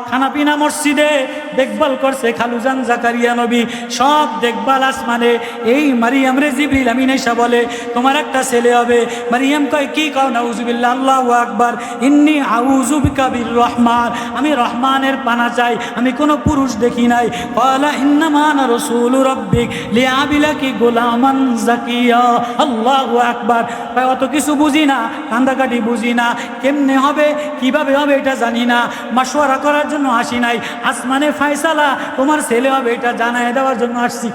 খানাপিনা মসজিদে দেখভাল করছে খালুজান জাকারিয়া নবী, সব দেখভাল আসমানে। এই মারিয়াম রে জিবরিল আমিন এসা বলে তোমার একটা ছেলে হবে। মারিয়াম কয় কি কও? নাউজুবিল্লাহ, আল্লাহু আকবার। ইন্নী আউযু বিকা বির রহমান, আমি রহমানের পানা চাই, আমি কোনো পুরুষ দেখি নাই। ক্বালা ইন্নামা আনা রাসূলু রাব্বিক লিআবিলাকি গোলামান জাকিয়া। আল্লাহু আকবার। কয় অত কিছু বুঝি না, কান্দাকাটি বুঝি না, কেমনে হবে কিভাবে হবে এটা জানি না, মাশওয়ারা করার জন্য আসি নাই, আসমানে ফায়সালা তোমার ছেলে হবে এটা জানায় দেওয়ার জন্য আসছি।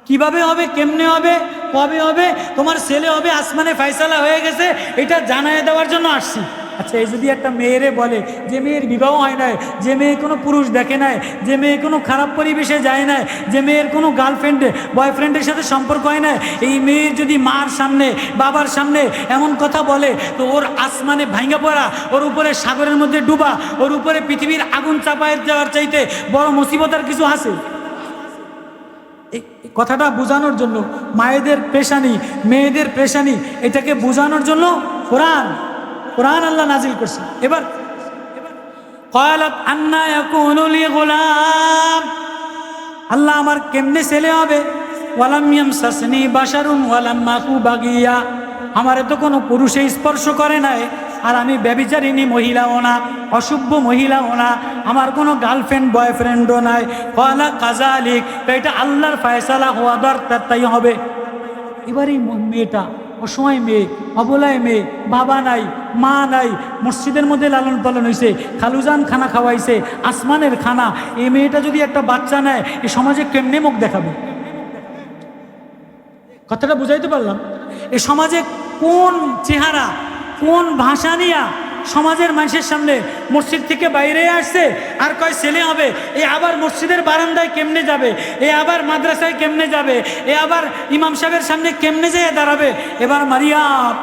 কিভাবে হবে, কেমনে হবে, কবে হবে, তোমার ছেলে হবে, আসমানে ফায়সালা হয়ে গেছে, এটা জানায় দেওয়ার জন্য আসছি। আচ্ছা, এই যদি একটা মেয়েরে বলে, যে মেয়ের বিবাহ হয় নাই, যে মেয়ে কোনো পুরুষ দেখে নাই, যে মেয়ে কোনো খারাপ পরিবেশে যায় নাই, যে মেয়ের কোনো গার্লফ্রেন্ডে বয়ফ্রেন্ডের সাথে সম্পর্ক হয় না, এই মেয়ের যদি মার সামনে বাবার সামনে এমন কথা বলে, তো ওর আসমানে ভাঙ্গা পড়া, ওর উপরে সাগরের মধ্যে ডুবা, ওর উপরে পৃথিবীর আগুন চাপায় যাওয়ার চাইতে বড় মুসিবত আর কিছু আছে? এই কথাটা বোঝানোর জন্য, মায়েদের পেশানি, মেয়েদের পেশানি, এটাকে বোঝানোর জন্য কোরআন আল্লাহ নাজিল করছে। এবার ক্বালাত আন্না ইয়াকুনু লি গুলাম, আল্লাহ আমার কেমনে ছেলে হবে? ওয়ালাম ইয়ামসাসনি বাশারুন ওয়ালাম মাকু বাগিয়া, আমারে তো কোনো পুরুষে স্পর্শ করে নাই, আর আমি ব্যভিচারিণী মহিলাও না, অশুভ মহিলাও না, আমার কোনো গার্লফ্রেন্ড বয়ফ্রেন্ডও নাই। ক্বালা কাযালিক, এটা আল্লাহর ফয়সালা হওয়া দরকার, তাই হবে। এবার এই মেয়েটা অসময় মেয়ে, অবলায় মেয়ে, বাবা নাই, মা নাই, মসজিদের মধ্যে লালন পালন হয়েছে, খালুজান খানা খাওয়াইছে, আসমানের খানা। এই মেয়েটা যদি একটা বাচ্চা নেয়, এই সমাজে কেমনে মুখ দেখাবে? কথাটা বুঝাইতে পারলাম? এই সমাজে কোন চেহারা, কোন ভাষা নিয়া সমাজের মানুষের সামনে মসজিদ থেকে বাইরে আসছে আর কয় ছেলে হবে, এ আবার মসজিদের বারান্দায় কেমনে যাবে, এ আবার মাদ্রাসায় কেমনে যাবে, এ আবার ইমাম সাহেবের সামনে কেমনে যেয়ে দাঁড়াবে? এবার মারিয়াম,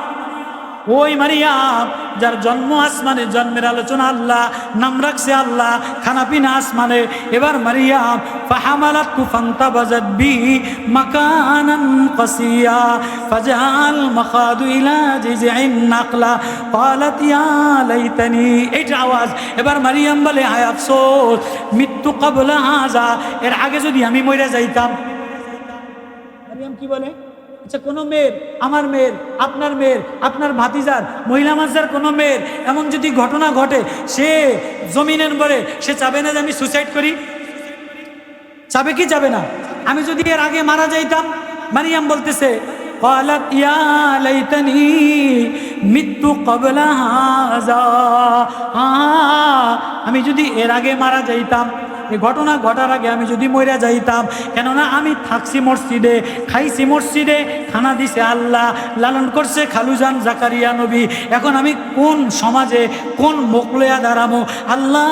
ওই মারিয়াম যার জন্ম আসমানে, জন্মের আলোচনা আল্লাহ, নাম রাখছে আল্লাহ, খানাপিনা আসমানে। এবার মারিয়াম ফাহামালাতু ফান্তাবাজাত বিহি মাকানান কাসিয়া ফাজাল মাখাদু ইলা জিযইন নাকলা ক্বালাত ইয়া লাইতানি, এইটা আওয়াজ। এবার মারিয়াম বলে হায় আফসোস, মৃত্যু ক্বাবলা হাযা, এর আগে যদি আমি মরে যাইতাম। মারিয়াম কি বলে? আচ্ছা, কোনো মেয়ের, আমার মেয়ের, আপনার মেয়ের, আপনার ভাতিজার, মহিলা মাঝার কোনো মেয়ের এমন যদি ঘটনা ঘটে, সে জমিনের পরে সে চাবে না যে আমি সুসাইড করি? চাবে কি চাবে না? আমি যদি এর আগে মারা যাইতাম। মারিয়াম বলতেছে ক্বালাত ইয়া লাইতানি মিতু ক্বাবলা হাযা, আমি যদি এর আগে মারা যাইতাম, এই ঘটনা ঘটার আগে আমি যদি মরে যাইতাম। কেননা আমি থাকছি মসজিদে, খাইছি মসজিদে, খানা দিছে আল্লাহ, লালন করছে খালুজান জাকারিয়া নবী। এখন আমি কোন সমাজে, কোন মোকলেয়া দাঁড়ামো? আল্লাহ,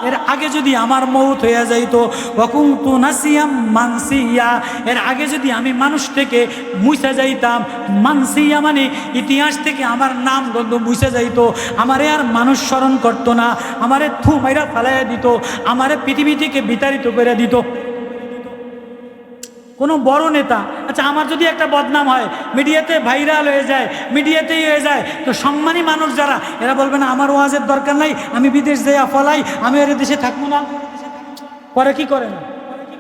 এর আগে যদি আমার মৌত হয়ে যাইতো, ওয়াকুনতু নাসিয়াম মানসিয়া, এর আগে যদি আমি মানুষ থেকে মুছে যাইতাম, মানসিয়া মানে ইতিহাস থেকে আমার নাম গন্ধ মুছে যাইতো, আমারে আর মানুষ স্মরণ করতো না, আমারে থু মাইরা ফালাইয়া দিত, আমারে পৃথিবী থেকে বিতাড়িত করে দিত। কোনো বড় নেতা, আচ্ছা আমার যদি একটা বদনাম হয়, মিডিয়াতে ভাইরাল হয়ে যায়, মিডিয়াতেই হয়ে যায়, তো সম্মানী মানুষ যারা, এরা বলবে না আমার ওয়াজের দরকার নাই, আমি বিদেশ যাইয়া ফলাই, আমি এর দেশে থাকবো না? করে কি করে না?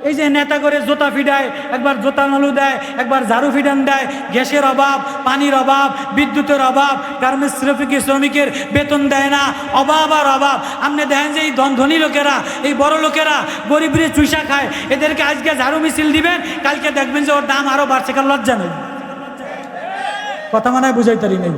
এই যে নেতা করে জোতা ফিডায়, একবার জোতা নলু দেয়, একবার ঝাড়ু ফিডান দেয়, গ্যাসের অভাব, পানির অভাব, বিদ্যুতের অভাব, গার্মেন্টস শ্রমিকের বেতন দেয় না, অভাব আর অভাব। আপনি দেখেন যে এই ধনী লোকেরা, এই বড় লোকেরা গরিবরে চুইসা খায়, এদেরকে আজকে ঝাড়ু মিছিল দিবেন, কালকে দেখবেন যে ওর দাম আরো বাড়ছে, কার লজ্জা নেই? কথা মানে বুঝাইতারি নেই,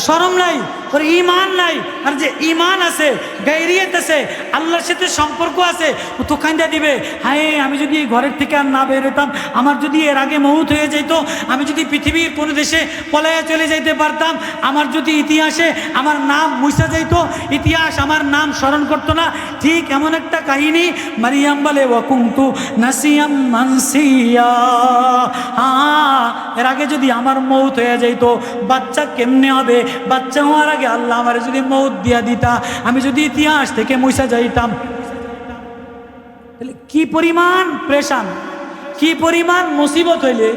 শরম নাই, ওর ইমান নাই। আর যে ইমান আছে, গায়রিয়ত আছে, আল্লাহর সাথে সম্পর্ক আছে, ও তো কান্দা দিবে, হায় আমি যদি এই ঘরের থেকে আর না বের হতাম, আমার যদি এর আগে মউত হয়ে যেত, আমি যদি পৃথিবীর কোনো দেশে পলায়া চলে যাইতে পারতাম, আমার যদি ইতিহাসে আমার নাম মুছা যাইতো, ইতিহাস আমার নাম স্মরণ করতো না। ঠিক এমন একটা কাহিনী মারিয়াম বলে ওয়াকুনতু নাসিয়াম মানসিয়া, এর আগে যদি আমার মৌত হয়ে যাইতো, বাচ্চা কেমনে হবে, বাচ্চা হওয়ার আগে আল্লাহ আমার যদি মৌত দিয়া দিতা, আমি যদি ইতিহাস থেকে মুছা যাইতাম। তাহলে কি পরিমাণ প্রেশান, কি পরিমাণ মুসিবত হইলে,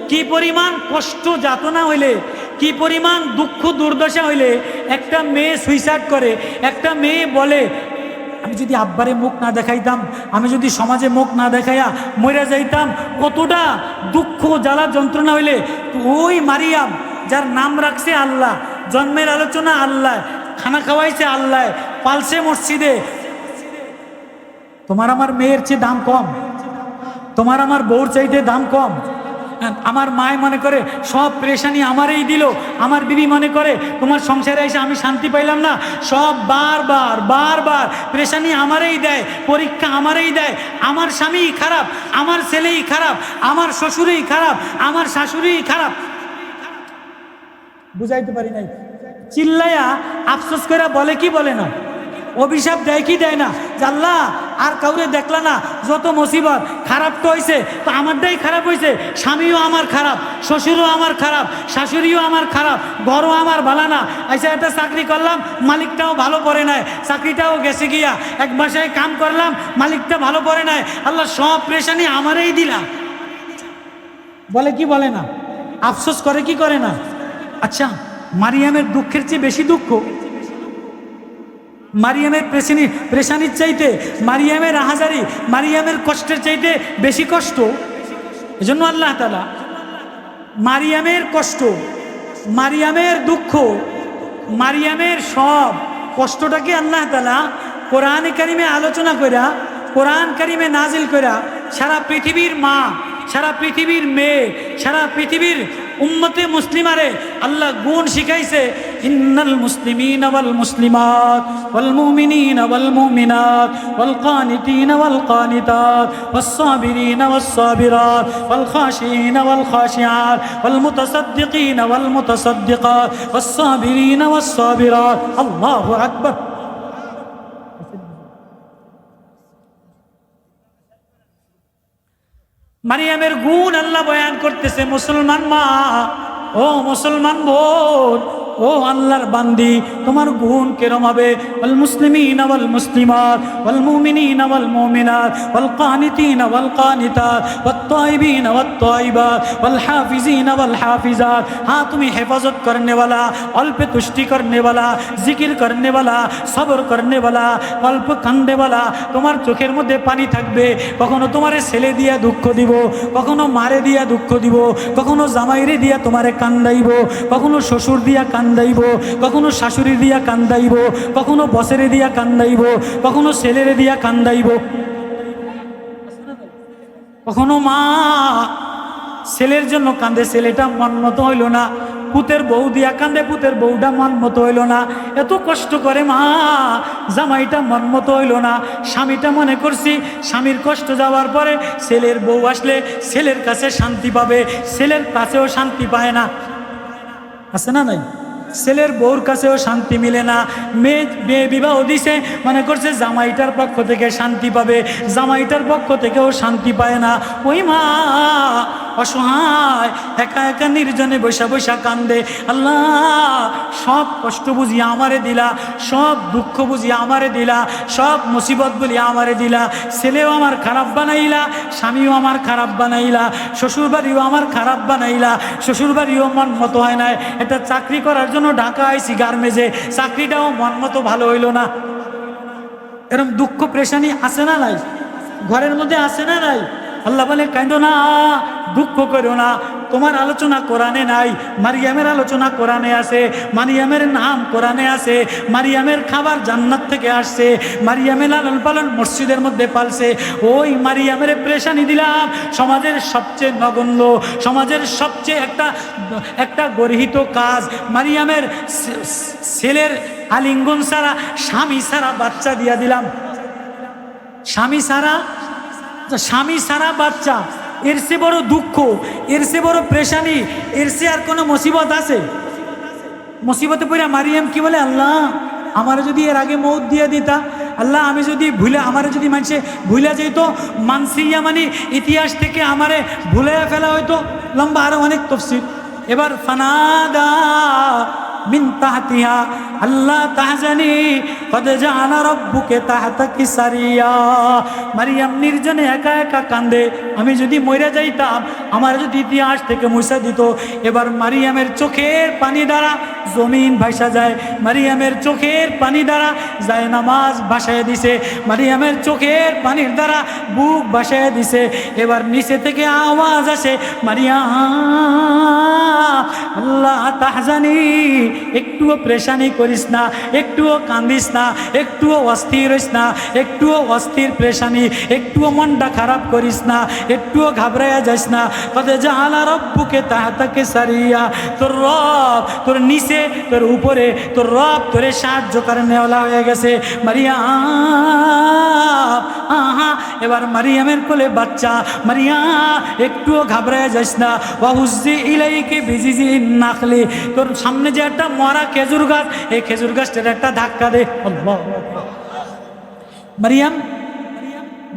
কি পরিমাণ কষ্ট যাতনা হইলে, কি পরিমাণ দুঃখ দুর্দশা হইলে একটা মেয়ে সুইসাইড করে, একটা মেয়ে বলে আমি যদি আব্বারে মুখ না দেখাইতাম, আমি যদি সমাজে মুখ না দেখাইয়া মরে যাইতাম, কতটা দুঃখ জ্বালা যন্ত্রণা হইলে। তো ওই মারিয়াম যার নাম রাখছে আল্লাহ, জন্মের আলোচনা আল্লাহ, খানা খাওয়াইছে আল্লাহ, পালছে মসজিদে, তোমার আমার মেয়ের চেয়ে দাম কম, তোমার আমার বউর চাইতে দাম কম। আমার মায় মনে করে সব প্রেশানি আমারই দিল, আমার বিবি মনে করে তোমার সংসারে এসে আমি শান্তি পাইলাম না, সব বারবার বারবার প্রেশানি আমারই দেয়, পরীক্ষা আমারই দেয়, আমার স্বামীই খারাপ, আমার ছেলেই খারাপ, আমার শ্বশুরই খারাপ, আমার শাশুড়িই খারাপ। বুঝাইতে পারি নাই, চিল্লাইয়া আফসোস করে বলে কি বলে না, অভিশাপ দেয় কি দেয় না, আল্লাহ আর কাউরে দেখলা না, যত মুসিবত খারাপ তো হয়েছে, তো আমারটাই খারাপ হয়েছে, স্বামীও আমার খারাপ, শ্বশুরও আমার খারাপ, শাশুড়িও আমার খারাপ, ঘরও আমার ভালো না, আচ্ছা একটা চাকরি করলাম, মালিকটাও ভালো পড়ে নাই, চাকরিটাও গেছে গিয়া, এক বাসায় কাম করলাম, মালিকটা ভালো পড়ে নাই, আল্লাহ সব প্রেশানি আমারই দিলাম। বলে কি বলে না, আফসোস করে কি করে না। আচ্ছা, মারিয়ামের দুঃখের চেয়ে বেশি দুঃখ, মারিয়ামের প্রেশানির চাইতে, মারিয়ামের আহাজারি, মারিয়ামের কষ্টের চাইতে বেশি কষ্ট। এজন্য আল্লাহ তাআলা মারিয়ামের কষ্ট, মারিয়ামের দুঃখ, মারিয়ামের সব কষ্টটাকে আল্লাহ তাআলা কোরআনে কারিমে আলোচনা কইরা, কোরআন কারিমে নাজিল কইরা সারা পৃথিবীর মা, সারা পৃথিবীর মেয়ে, সারা পৃথিবীর উম্মতে মুসলিমারে আল্লাহ গুণ শিখাইছে। ইন্নাল মুসলিমিনা ওয়াল মুসলিমাত ওয়াল মুমিনিনা ওয়াল মুমিনাত ওয়াল কানিতিনা ওয়াল কানিতাত ওয়াস সাবিরিনা ওয়াস সাবিরাত ওয়াল খাশিইনা ওয়াল খাশিআত ওয়াল মুতাসাদ্দিকিনা ওয়াল মুতাসাদ্দিকাত ওয়াস সাবিরিনা ওয়াস সাবিরাত। আল্লাহু আকবার। মারিয়ামের গুণ আল্লাহ বয়ান করতেছে। মুসলমান মা, ও মুসলমান বোন, ও আল্লাহর বান্দি, তোমার গুণ কেরম হবে? ওয়াল মুসলিমিনা ওয়াল মুসলিমাত ওয়াল মুমিনিনা ওয়াল মুমিনাত ওয়াল কানিতিনা ওয়াল কানিতাত ওয়াত তাইবিনা ওয়াত তাইবাত ওয়াল হাফিজিনা ওয়াল হাফিজাত। হ্যাঁ, তুমি হেফাজত করনে वाला, অল্পে তুষ্টি করনে वाला, জিকির করনে वाला, সবর করনে वाला, অল্প কান্দে वाला। তোমার চোখের মধ্যে পানি থাকবে, কখনো তোমারে ছেলে দিয়া দুঃখ দিব, কখনো মারে দিয়া দুঃখ দিব, কখনো জামাইরে দিয়া তোমারে কান্দাইব, কখনো শ্বশুর দিয়া কান্দাইব, কখনো শাশুড়ি দিয়া কান্দাইব, কখনো বসেরে দিয়া কান্দাইব, কখনো ছেলেরে দিয়া কান্দাইব। কখনো মা ছেলের জন্য কান্দে, ছেলেটা মন মতো হইল না, পুতের বউ দিয়া কান্দে, পুতের বউটা মন মতো হইল না, এত কষ্ট করে মা, জামাইটা মন মতো হইল না। স্বামীটা মনে করছি স্বামীর কষ্ট যাওয়ার পরে ছেলের বউ আসলে ছেলের কাছে শান্তি পাবে, ছেলের কাছেও শান্তি পায় না। আছে না নাই? ছেলের বউর কাছেও শান্তি মিলে না। মেয়ে বিবাহ দিছে, মনে করছে জামাইটার পক্ষ থেকে শান্তি পাবে, জামাইটার পক্ষ থেকেও শান্তি পায় না। ওই মা অসহায় একা একা নির্জনে বৈশা বৈশা কান্দে। আল্লাহ, সব কষ্ট বুঝিয়ে আমারে দিলা, সব দুঃখ বুঝিয়ে আমারে দিলা, সব মুসিবত বলি আমারে দিলা। ছেলেও আমার খারাপ বানাইলা, স্বামীও আমার খারাপ বানাইলা, শ্বশুরবাড়িও আমার খারাপ বানাইলা, শ্বশুরবাড়িও মন মতো হয় নাই। এটা চাকরি করার জন্য ঢাকা আইসি গার্মেজে, চাকরিটাও মন মতো ভালো হইল না। এরকম দুঃখ প্রেশানি আছে না নাই? ঘরের মধ্যে আছে না নাই? আল্লাহ বলে কাঁদো না, দুঃখ করো না। তোমার আলোচনা কোরআনে নাই, মারিয়ামের আলোচনা কোরআনে আছে, মারিয়ামের নাম কোরআনে আছে, মারিয়ামের খাবার জান্নাত থেকে আসছে, মারিয়ামের লালন পালন মসজিদের মধ্যে পালছে। ওই মারিয়ামের প্রেশানি দিলাম সমাজের সবচেয়ে নগণ্য, সমাজের সবচেয়ে একটা গর্হিত কাজ। মারিয়ামের ছেলের আলিঙ্গন ছাড়া, স্বামী ছাড়া বাচ্চা দিয়া দিলাম। স্বামী ছাড়া বাচ্চা, এর সে বড় দুঃখ, এর সে বড় প্রেশানি, এর সে আর কোনো মুসিবত আছে? মুসিবতে পড়ে মারিয়াম কি বলে, আল্লাহ আমার যদি এর আগে মৌত দিয়ে দিতা, আল্লাহ আমি যদি ভুলে আমারে যদি মানুষে ভুলে যেত, মানসিয়া মানে ইতিহাস থেকে আমারে ভুলে ফেলা হয়তো, লম্বা আরো অনেক তফসির। এবার ফানাদা মিন তাহতিহা আল্লাহ তাহজানি কদ জাআলা রাব্বুকা তাহতাকি সারিয়া। মারিয়াম নির্জনে একা একা কান্দে। আমি যদি মরে যাইতাম, আমার যদি ইতিহাস থেকে মুছে দিত। এবার মারিয়ামের চোখের পানি দ্বারা জমিন ভাসা যায়, মারিয়ামের চোখের পানি দ্বারা যায় নামাজ ভাসায় দিছে, মারিয়ামের চোখের পানির দ্বারা বুক ভাসায় দিছে। এবার নিচে থেকে আওয়াজ আসে, মারিয়াম আল্লাহ তাহজানি, একটুও প্রেশানি করিস না, একটুও কান্দিস না, একটুও অস্থির হইস না, একটুও অস্থির প্রেশানি, একটুও মনটা খারাপ করিস না, একটুও ঘাবড়াইয়া যাইস না। কদ জাআলা রাব্বুকা তাহতাকা সারিয়া, তোর রব তোর নিচে তোর উপরে, তোর রব তোরে সাহায্য করে নেওয়ালা হয়ে গেছে। মারিয়াম আহা, এবার মারিয়ামের কোলে বাচ্চা। মারিয়াম একটুও ঘাবড়াইয়া যাইস না। ওয়াহুজ্জি ইলাইকি বিজিজিন নাখলি, তোর সামনে যে একটা মরা খেজুর গাছ, এই খেজুর গাছটার একটা ধাক্কা দে। আল্লাহু আকবার। মারিয়াম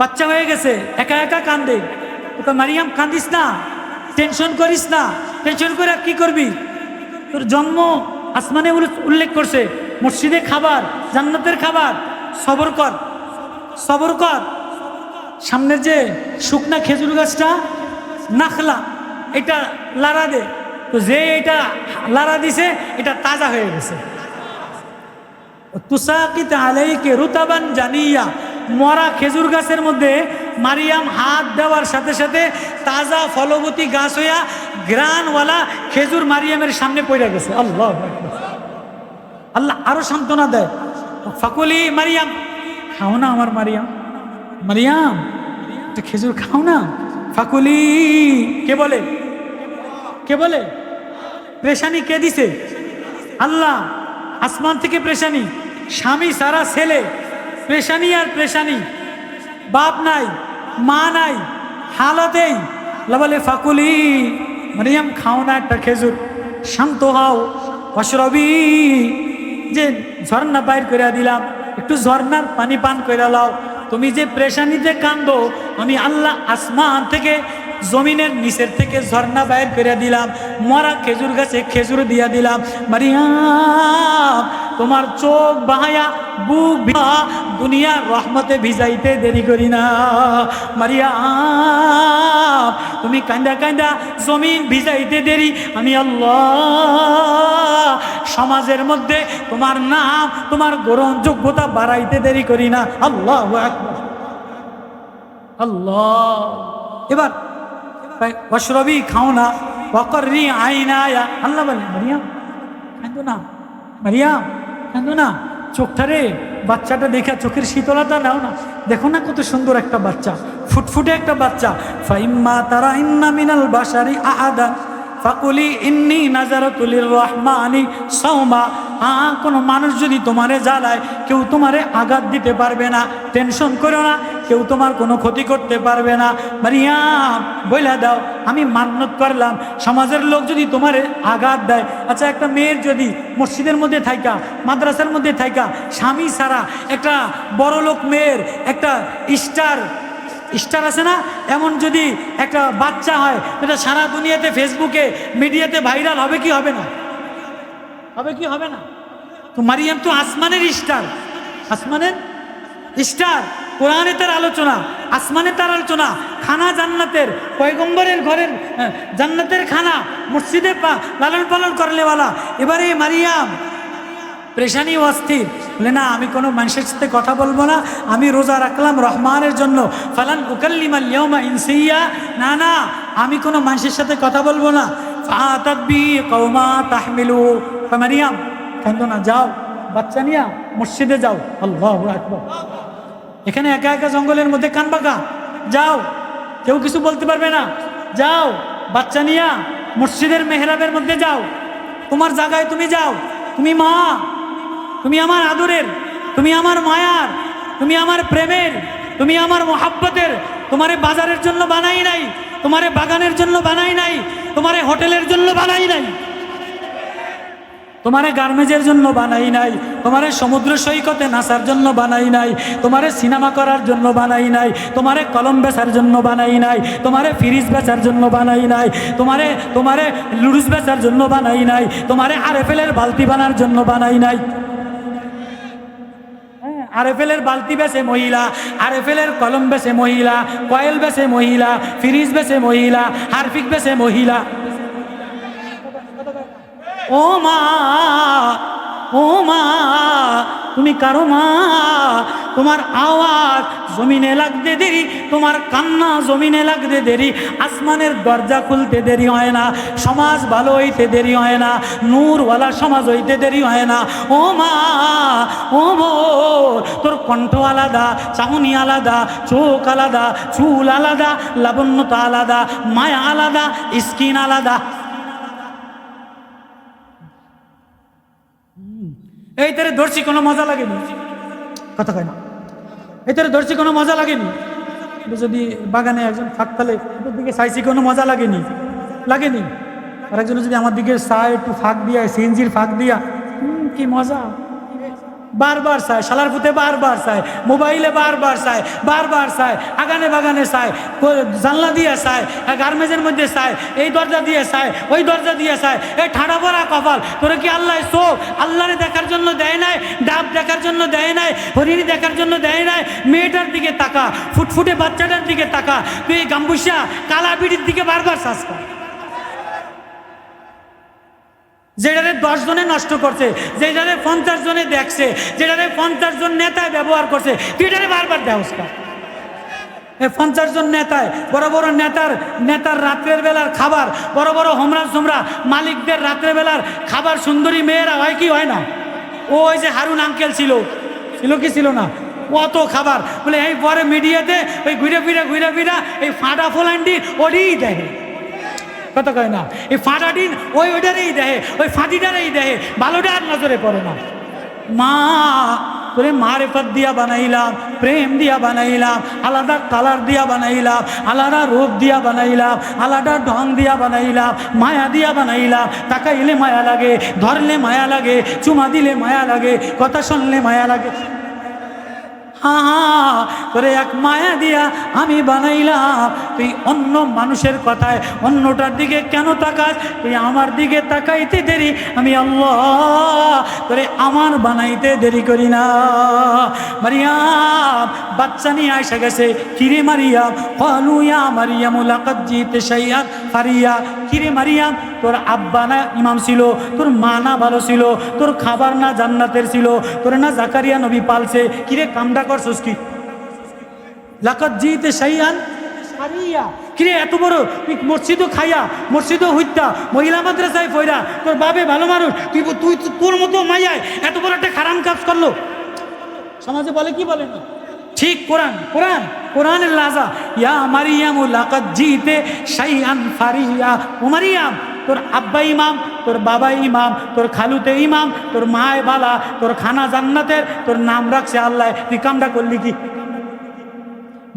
বাচ্চা হয়ে গেছে, একা একা কান্দে। তো মারিয়াম কান্দিস না, টেনশন করিস না, টেনশন করে কি করবি? তোর জন্ম আসমানে উল্লেখ করছে, মসজিদে খাবার, জান্নাতের খাবার। সবর কর, সবর কর। সামনের যে শুকনা খেজুর গাছটা নাখলা, এটা লাড়া দে। তো যে এটা লাড়া দিছে, এটা তাজা হয়ে গেছে। তুসাকিত আলাইকে রুতাবান জানিয়া, মরা খেজুর গাছের মধ্যে মারিয়াম হাত দেওয়ার সাথে সাথে তাজা ফলবতী গাছ হইয়া গ্রানওয়ালা খেজুর মারিয়ামের সামনে পড়ে গেছে। আল্লাহ আল্লাহ আরো সান্ত্বনা দেয়, ফাকুলি মারিয়াম, খাও না আমার মারিয়াম, মারিয়াম একটা খেজুর খাও না। ফাকুলি কে বলে? কে বলে? প্রেশানি কে দিছে? আল্লাহ। আসমান থেকে প্রেশানি, স্বামী সারা ছেলে, প্রেশানি আর প্রেশানি, বাপ নাই মা নাই, হালাতেই বলে ফাকুলি মারিয়াম খাও না একটা খেজুর, শান্ত হও। অশরবি, যে ঝর্ণা বাইর করে দিলাম, একটু ঝর্ণার পানি পান করে লাও। তুমি যে প্রেশানিতে কান্দো, আমি আল্লাহ আসমান থেকে জমিনের নিচের থেকে ঝর্ণা বাইর করে দিলাম, মরা খেজুর গাছে খেজুর দিয়া দিলাম। মারিয়াম তোমার চোখ বাহায়া বুক দুনিয়ার রহমতে ভিজাইতে দেরি করি না। মারিয়াম তুমি কান্দা কান্দা জমিন ভিজাইতে দেরি, আমি আল্লাহ সমাজের মধ্যে তোমার নাম, তোমার গ্রহণযোগ্যতা বাড়াইতে দেরি করি না। আল্লাহু আকবার, আল্লাহ। এবার অশরবি খাও না, ওয়াকরি আইনায়া, আল্লাহ বলে মারিয়াম কাঁদো না, মারিয়াম কাঁদো না। চোখটারে বাচ্চাটা দেখে চোখের শীতলতা নাও না, দেখো না কত সুন্দর একটা বাচ্চা, ফুটফুটে একটা বাচ্চা। ফাইম্মা তারা ইন্না মিনাল বাশারি আহাদান ফাকুলি ইন্নি নাজারাতু লিররহমানি সাওমা। কোনো মানুষ যদি তোমারে জ্বালায়, কেউ তোমারে আঘাত দিতে পারবে না, টেনশন করো না, কেউ তোমার কোনো ক্ষতি করতে পারবে না। মারিয়াম বইলা দাও, আমি মান্যত করলাম, সমাজের লোক যদি তোমারে আঘাত দেয়। আচ্ছা, একটা মেয়ের যদি মসজিদের মধ্যে থাইকা, মাদ্রাসার মধ্যে থাইকা, স্বামী ছাড়া একটা বড় লোক মেয়ের একটা স্টার আছে না, এমন যদি একটা বাচ্চা হয়, এটা সারা দুনিয়াতে ফেসবুকে মিডিয়াতে ভাইরাল হবে কি হবে না? হবে কি হবে না? তো মারিয়াম তো আসমানের স্টার, আসমানের স্টার। কোরআনে তার আলোচনা, আসমানে তার আলোচনা, খানা জান্নাতের, পয়গম্বরের ঘরের জান্নাতের খানা, মসজিদে লালন পালন করলেওয়ালা। এবারে মারিয়াম প্রেশানি অস্থির, বলে না আমি কোনো মানুষের সাথে কথা বলবো না, আমি রোজা রাখলাম রহমানের জন্য। ফালান উকাল্লিমাল ইয়াউমা ইনসিয়া, না না আমি কোনো মানুষের সাথে কথা বলবো না। ফাআতাত বি কওমা তাহমিলু, মারিয়াম কাঁদো না, যাও বাচ্চা নিয়া মসজিদে যাও। আল্লাহু আকবার। এখানে একা একা জঙ্গলের মধ্যে কানবাকা, যাও, কেউ কিছু বলতে পারবে না, যাও বাচ্চা নিয়া মসজিদের মেহরাবের মধ্যে যাও, তোমার জায়গায় তুমি যাও। তুমি মা, তুমি আমার আদরের, তুমি আমার মায়ার, তুমি আমার প্রেমের, তুমি আমার মোহাব্বতের। তোমারে বাজারের জন্য বানাই নাই, তোমারে বাগানের জন্য বানাই নাই, তোমারে হোটেলের জন্য বানাই নাই, তোমারে গার্মেজের জন্য বানাই নাই, তোমারে সমুদ্র সৈকতে নাচার জন্য বানাই নাই, তোমারে সিনেমা করার জন্য বানাই নাই, তোমারে কলম বেচার জন্য বানাই নাই, তোমারে ফ্রিজ বেচার জন্য বানাই নাই, তোমারে তোমারে লুডুস বেচার জন্য বানাই নাই, তোমারে আরএফএলের বালতি বানার জন্য বানাই নাই। আরএফএলের বালতি বেচে মহিলা, আরএফএলের কলম বেচে মহিলা, কয়েল বেচে মহিলা, ফ্রিজ বেচে মহিলা, হারপিক বেচে মহিলা। ও মা, ও মা, তুমি কারো মা, তোমার আওয়াজ জমিনে লাগতে দেরি, তোমার কান্না জমিনে লাগতে দেরি, আসমানের দরজা খুলতে দেরি হয় না, সমাজ ভালো হইতে দেরি হয় না, নূরওয়ালা সমাজ হইতে দেরি হয় না। ও মা, ও বোন, তোর কণ্ঠ আলাদা, চাহনি আলাদা, চোখ আলাদা, চুল আলাদা, লাবণ্যতা আলাদা, মায়া আলাদা, স্কিন আলাদা। এই তারে ধরছি কোনো মজা লাগেনি, কথা কয় না, এই তারে ধরছি কোনো মজা লাগেনি। যদি বাগানে একজন ফাঁক তালে ওর দিকে চাইছি কোনো মজা লাগেনি, লাগেনি। আর একজন যদি আমার দিকে চায় একটু ফাঁক দিয়া, সিএনজির ফাঁক দিয়া, কি মজা। বারবার চায়, শালার ফুতে বারবার চায়, মোবাইলে বারবার চায়, বারবার চায়, আগানে বাগানে চায়, জানলা দিয়ে চায়, গার্মেজের মধ্যে চায়, এই দরজা দিয়ে চায়, ওই দরজা দিয়ে চায়। এই ঠাড়া পড়া কপাল, তোরা কি আল্লাহ চোখ আল্লাহরে দেখার জন্য দেয় নাই? ডাব দেখার জন্য দেয় নাই? হরিণী দেখার জন্য দেয় নাই? মেয়েটার দিকে তাকা, ফুটফুটে বাচ্চাটার দিকে তাকা, তুই গাম্বুসা কালা বিড়ির দিকে বারবার চাষ কর। যেটারে 10 জনে নষ্ট করছে, যেটারে 50 জনে দেখছে, যেটারে 50 জন নেতায় ব্যবহার করছে, তুইটারে বারবার দেওস কর। 50 জন নেতায়, বড় বড় নেতার রাত্রের বেলার খাবার, বড় বড় হোমরা সোমরা মালিকদের রাত্রের বেলার খাবার, সুন্দরী মেয়েরা হয় কি হয় না? ওই যে হারুন আঙ্কেল ছিল কি ছিল না? কত খাবার বলে, এই পরে মিডিয়াতে ওই ঘুরে ফিরা এই ফাটা ফোলান্ডি ওরই দেখে, কথা কয় না, এই ফাটাটিন ওইটারেই দেহে, ওই ফাটিটারেই দেহে, ভালোটার নজরে পড়ে না। মা, তোরে মারেফত দিয়া বানাইলাম, প্রেম দিয়া বানাইলাম, আলাদা কালার দিয়া বানাইলাম, আলাদা রূপ দিয়া বানাইলাম, আলাদা ঢং দিয়া বানাইলাম, মায়া দিয়া বানাইলাম। তাকাইলে মায়া লাগে, ধরলে মায়া লাগে, চুমা দিলে মায়া লাগে, কথা শুনলে মায়া লাগে। হ্যাঁ, তোরে এক মায়া দিয়া আমি বানাইলাম, তুই অন্য মানুষের কথায় অন্যটার দিকে কেন তাকাস? তুই আমার দিকে তাকাইতে দেরি, আমি আল্লাহ তোরে আমার বানাইতে দেরি করি না। মারিয়াম বাচ্চা নিয়ে আইসা গেছে, কিরে মারিয়াম, ক্বালু ইয়া মারিয়ামু লাকাদ জিতে শাইআন ফারিয়া। কিরে মারিয়াম, তোর আব্বা না ইমাম ছিল, তোর মা না ভালো ছিল, তোর খাবার না জান্নাতের ছিল, তোর না জাকারিয়া নবী পালছে, কিরে কামটা করছস কি? লাকাদ জিতে শাইআন ফারিয়া। কিরে এত বড় তুই মসজিদও খাইয়া, মসজিদও হইতা, মহিলা মাদ্রাসায় ফইরা, তোর বাবে ভালো মানুষ, তুই তোর মতো মাইয়ায় এত বড় একটা খারাপ কাজ করলো। সমাজে বলে কি বলে না? ঠিক কোরআনের লাজা, ইয়া মারিয়ামু লাকাদ জিতে শাইআন ফারিয়া। ও মারিয়াম, তোর আব্বা ইমাম, তোর বাবা ইমাম, তোর খালুতে ইমাম, তোর মায় বালা, তোর খানা জান্নাতের, তোর নাম রাখছে আল্লাহ, তুই কামটা করলি কি?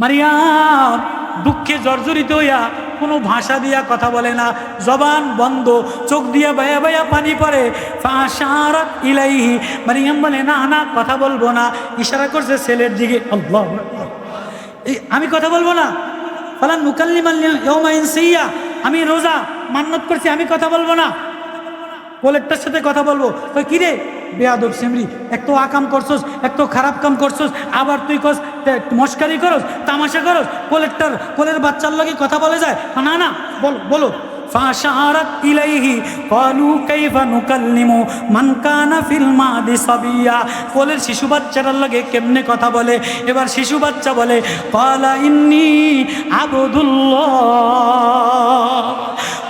মারিয়াম দুঃখে জর্জরিত হইয়া কোনো ভাষা দিয়া কথা বলে না, জবান বন্ধ, চোখ দিয়া বায়া বায়া পানি পড়ে। ফাশারাত ইলাইহি, মারিয়াম বলে না কথা বলবো না, ইশারা করছে ছেলের দিকে। আল্লাহ, আমি কথা বলবো না। ফালান নুকাল্লিমাল ইয়াওমা ইনসিয়া, আমি রোজা মান্নত করছি, আমি কথা বলবো না, কোলেরটার সাথে কথা বলবো। কই কিরে বেয়াদব সিমরি, এক তো আকাম করছস, এক তো খারাপ কাম করছস, আবার তুই কস মস্কারি করস, তামাশা করস, কোলের বাচ্চার লগে কথা বলে যায় না, বলো। ফাশারাত ইলাইহি ক্বালু কাইফা নুকাল্লিমু মান কানা ফিল মাদি সাবিয়া। কোলের শিশু বাচ্চাটার লগে কেমনে কথা বলে? এবার শিশু বাচ্চা বলে, ক্বালা ইন্নী আবদুল্লাহ,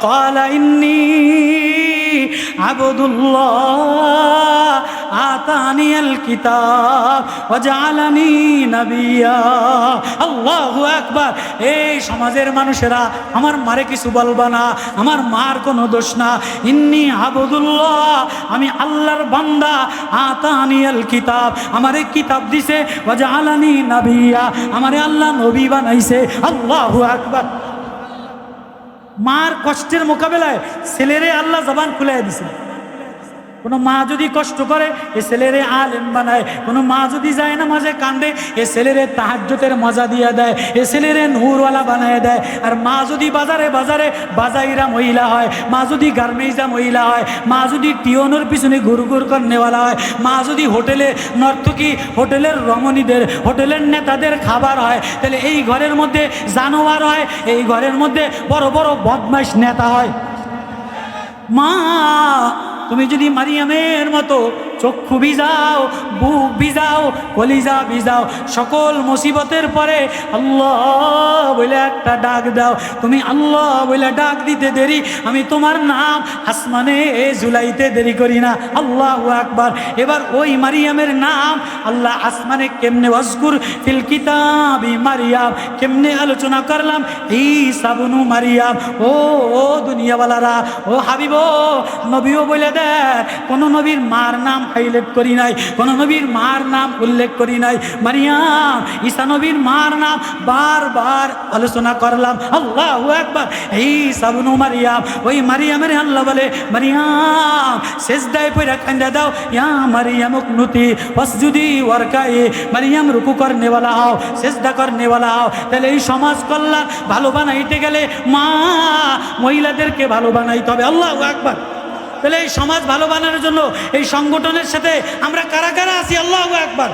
ক্বালা ইন্নী আবদুল্লাহ আতানিয়াল কিতাব ওয়া জাআলানি নাবিয়্যা। আল্লাহু আকবার। এই সমাজের মানুষেরা আমার মারে কিছু বলবা না, আমার মার কোনো দোষ না। ইন্নী আবদুল্লাহ, আমি আল্লাহর বান্দা। আতানিয়াল কিতাব, আমারে কিতাব দিছে। ওয়া জাআলানি নাবিয়্যা, আমারে আল্লাহ নবী বানাইছে। আল্লাহু আকবার। মার কষ্টের মোকাবেলায় ছেলেরে আল্লাহ জবান খুলে দিছে। কোনো মা যদি কষ্ট করে এ ছেলেরে আলেম বানায়, কোনো মা যদি যায় না মাঝে কান্দে এ ছেলেরে তাহাজ্জুদের মজা দিয়ে দেয়, এ ছেলেরে নূরওয়ালা বানায় দেয়। আর মা যদি বাজারে বাজারে বাজাইরা মহিলা হয়, মা যদি গার্মেন্টসা মহিলা হয়, মা যদি টিওনোর পিছনে ঘুরঘুর করনেওয়ালা হয়, মা যদি হোটেলে নর্তকী, হোটেলের রমণীদের, হোটেলের নেতাদের খাবার হয়, তাহলে এই ঘরের মধ্যে জানোয়ার হয়, এই ঘরের মধ্যে বড় বড় বদমাইশ নেতা হয়। মা তুমি যদি মারিয়ামের মতো চক্ষু ভিজাও, বুক ভিজাও, কলিজা ভিজাও, সকল মুসিবতের পরে আল্লাহ বলে একটা ডাক দাও, তুমি আল্লাহ বলে ডাক দিতে দেরি, আমি তোমার নাম আসমানে ঝুলাইতে দেরি করি না। আল্লাহু আকবার। এবার ওই মারিয়ামের নাম আল্লাহ আসমানে কেমনে ওয়াজকুর ফিল কিতাবি মারিয়াম, কেমনে আলোচনা করলাম ঈসা ইবনু মারিয়াম। ও দুনিয়াওয়ালারা, ও হাবিব, নবীও বলে দেন কোন নবীর মার নাম হাইলাইট করি নাই, কোন নবীর মার নাম উল্লেখ করি নাই। মারিয়াম ঈসা নবীর মার নাম বারবার আলোচনা করলাম। আল্লাহু আকবার। ঈসা ইবনু মারিয়াম, ওই মারিয়ামের আল্লাহ বলে মারিয়াম সিজদায় পড়ে কান্দা দাও, ইয়া মারিয়াম উকনুতি ওয়াসজুদি ওয়ারকাই, মারিয়াম রুকু করনে वाला হও, সিজদা করনে वाला হও। তাহলে এই সমাজ কল্যাণ ভালো বানাইতে গেলে মা মহিলাদেরকে ভালো বানাইতে হবে। আল্লাহু আকবার। তাহলে এই সমাজ ভালো বানানোর জন্য এই সংগঠনের সাথে আমরা কারা কারা আছি? আল্লাহু আকবার।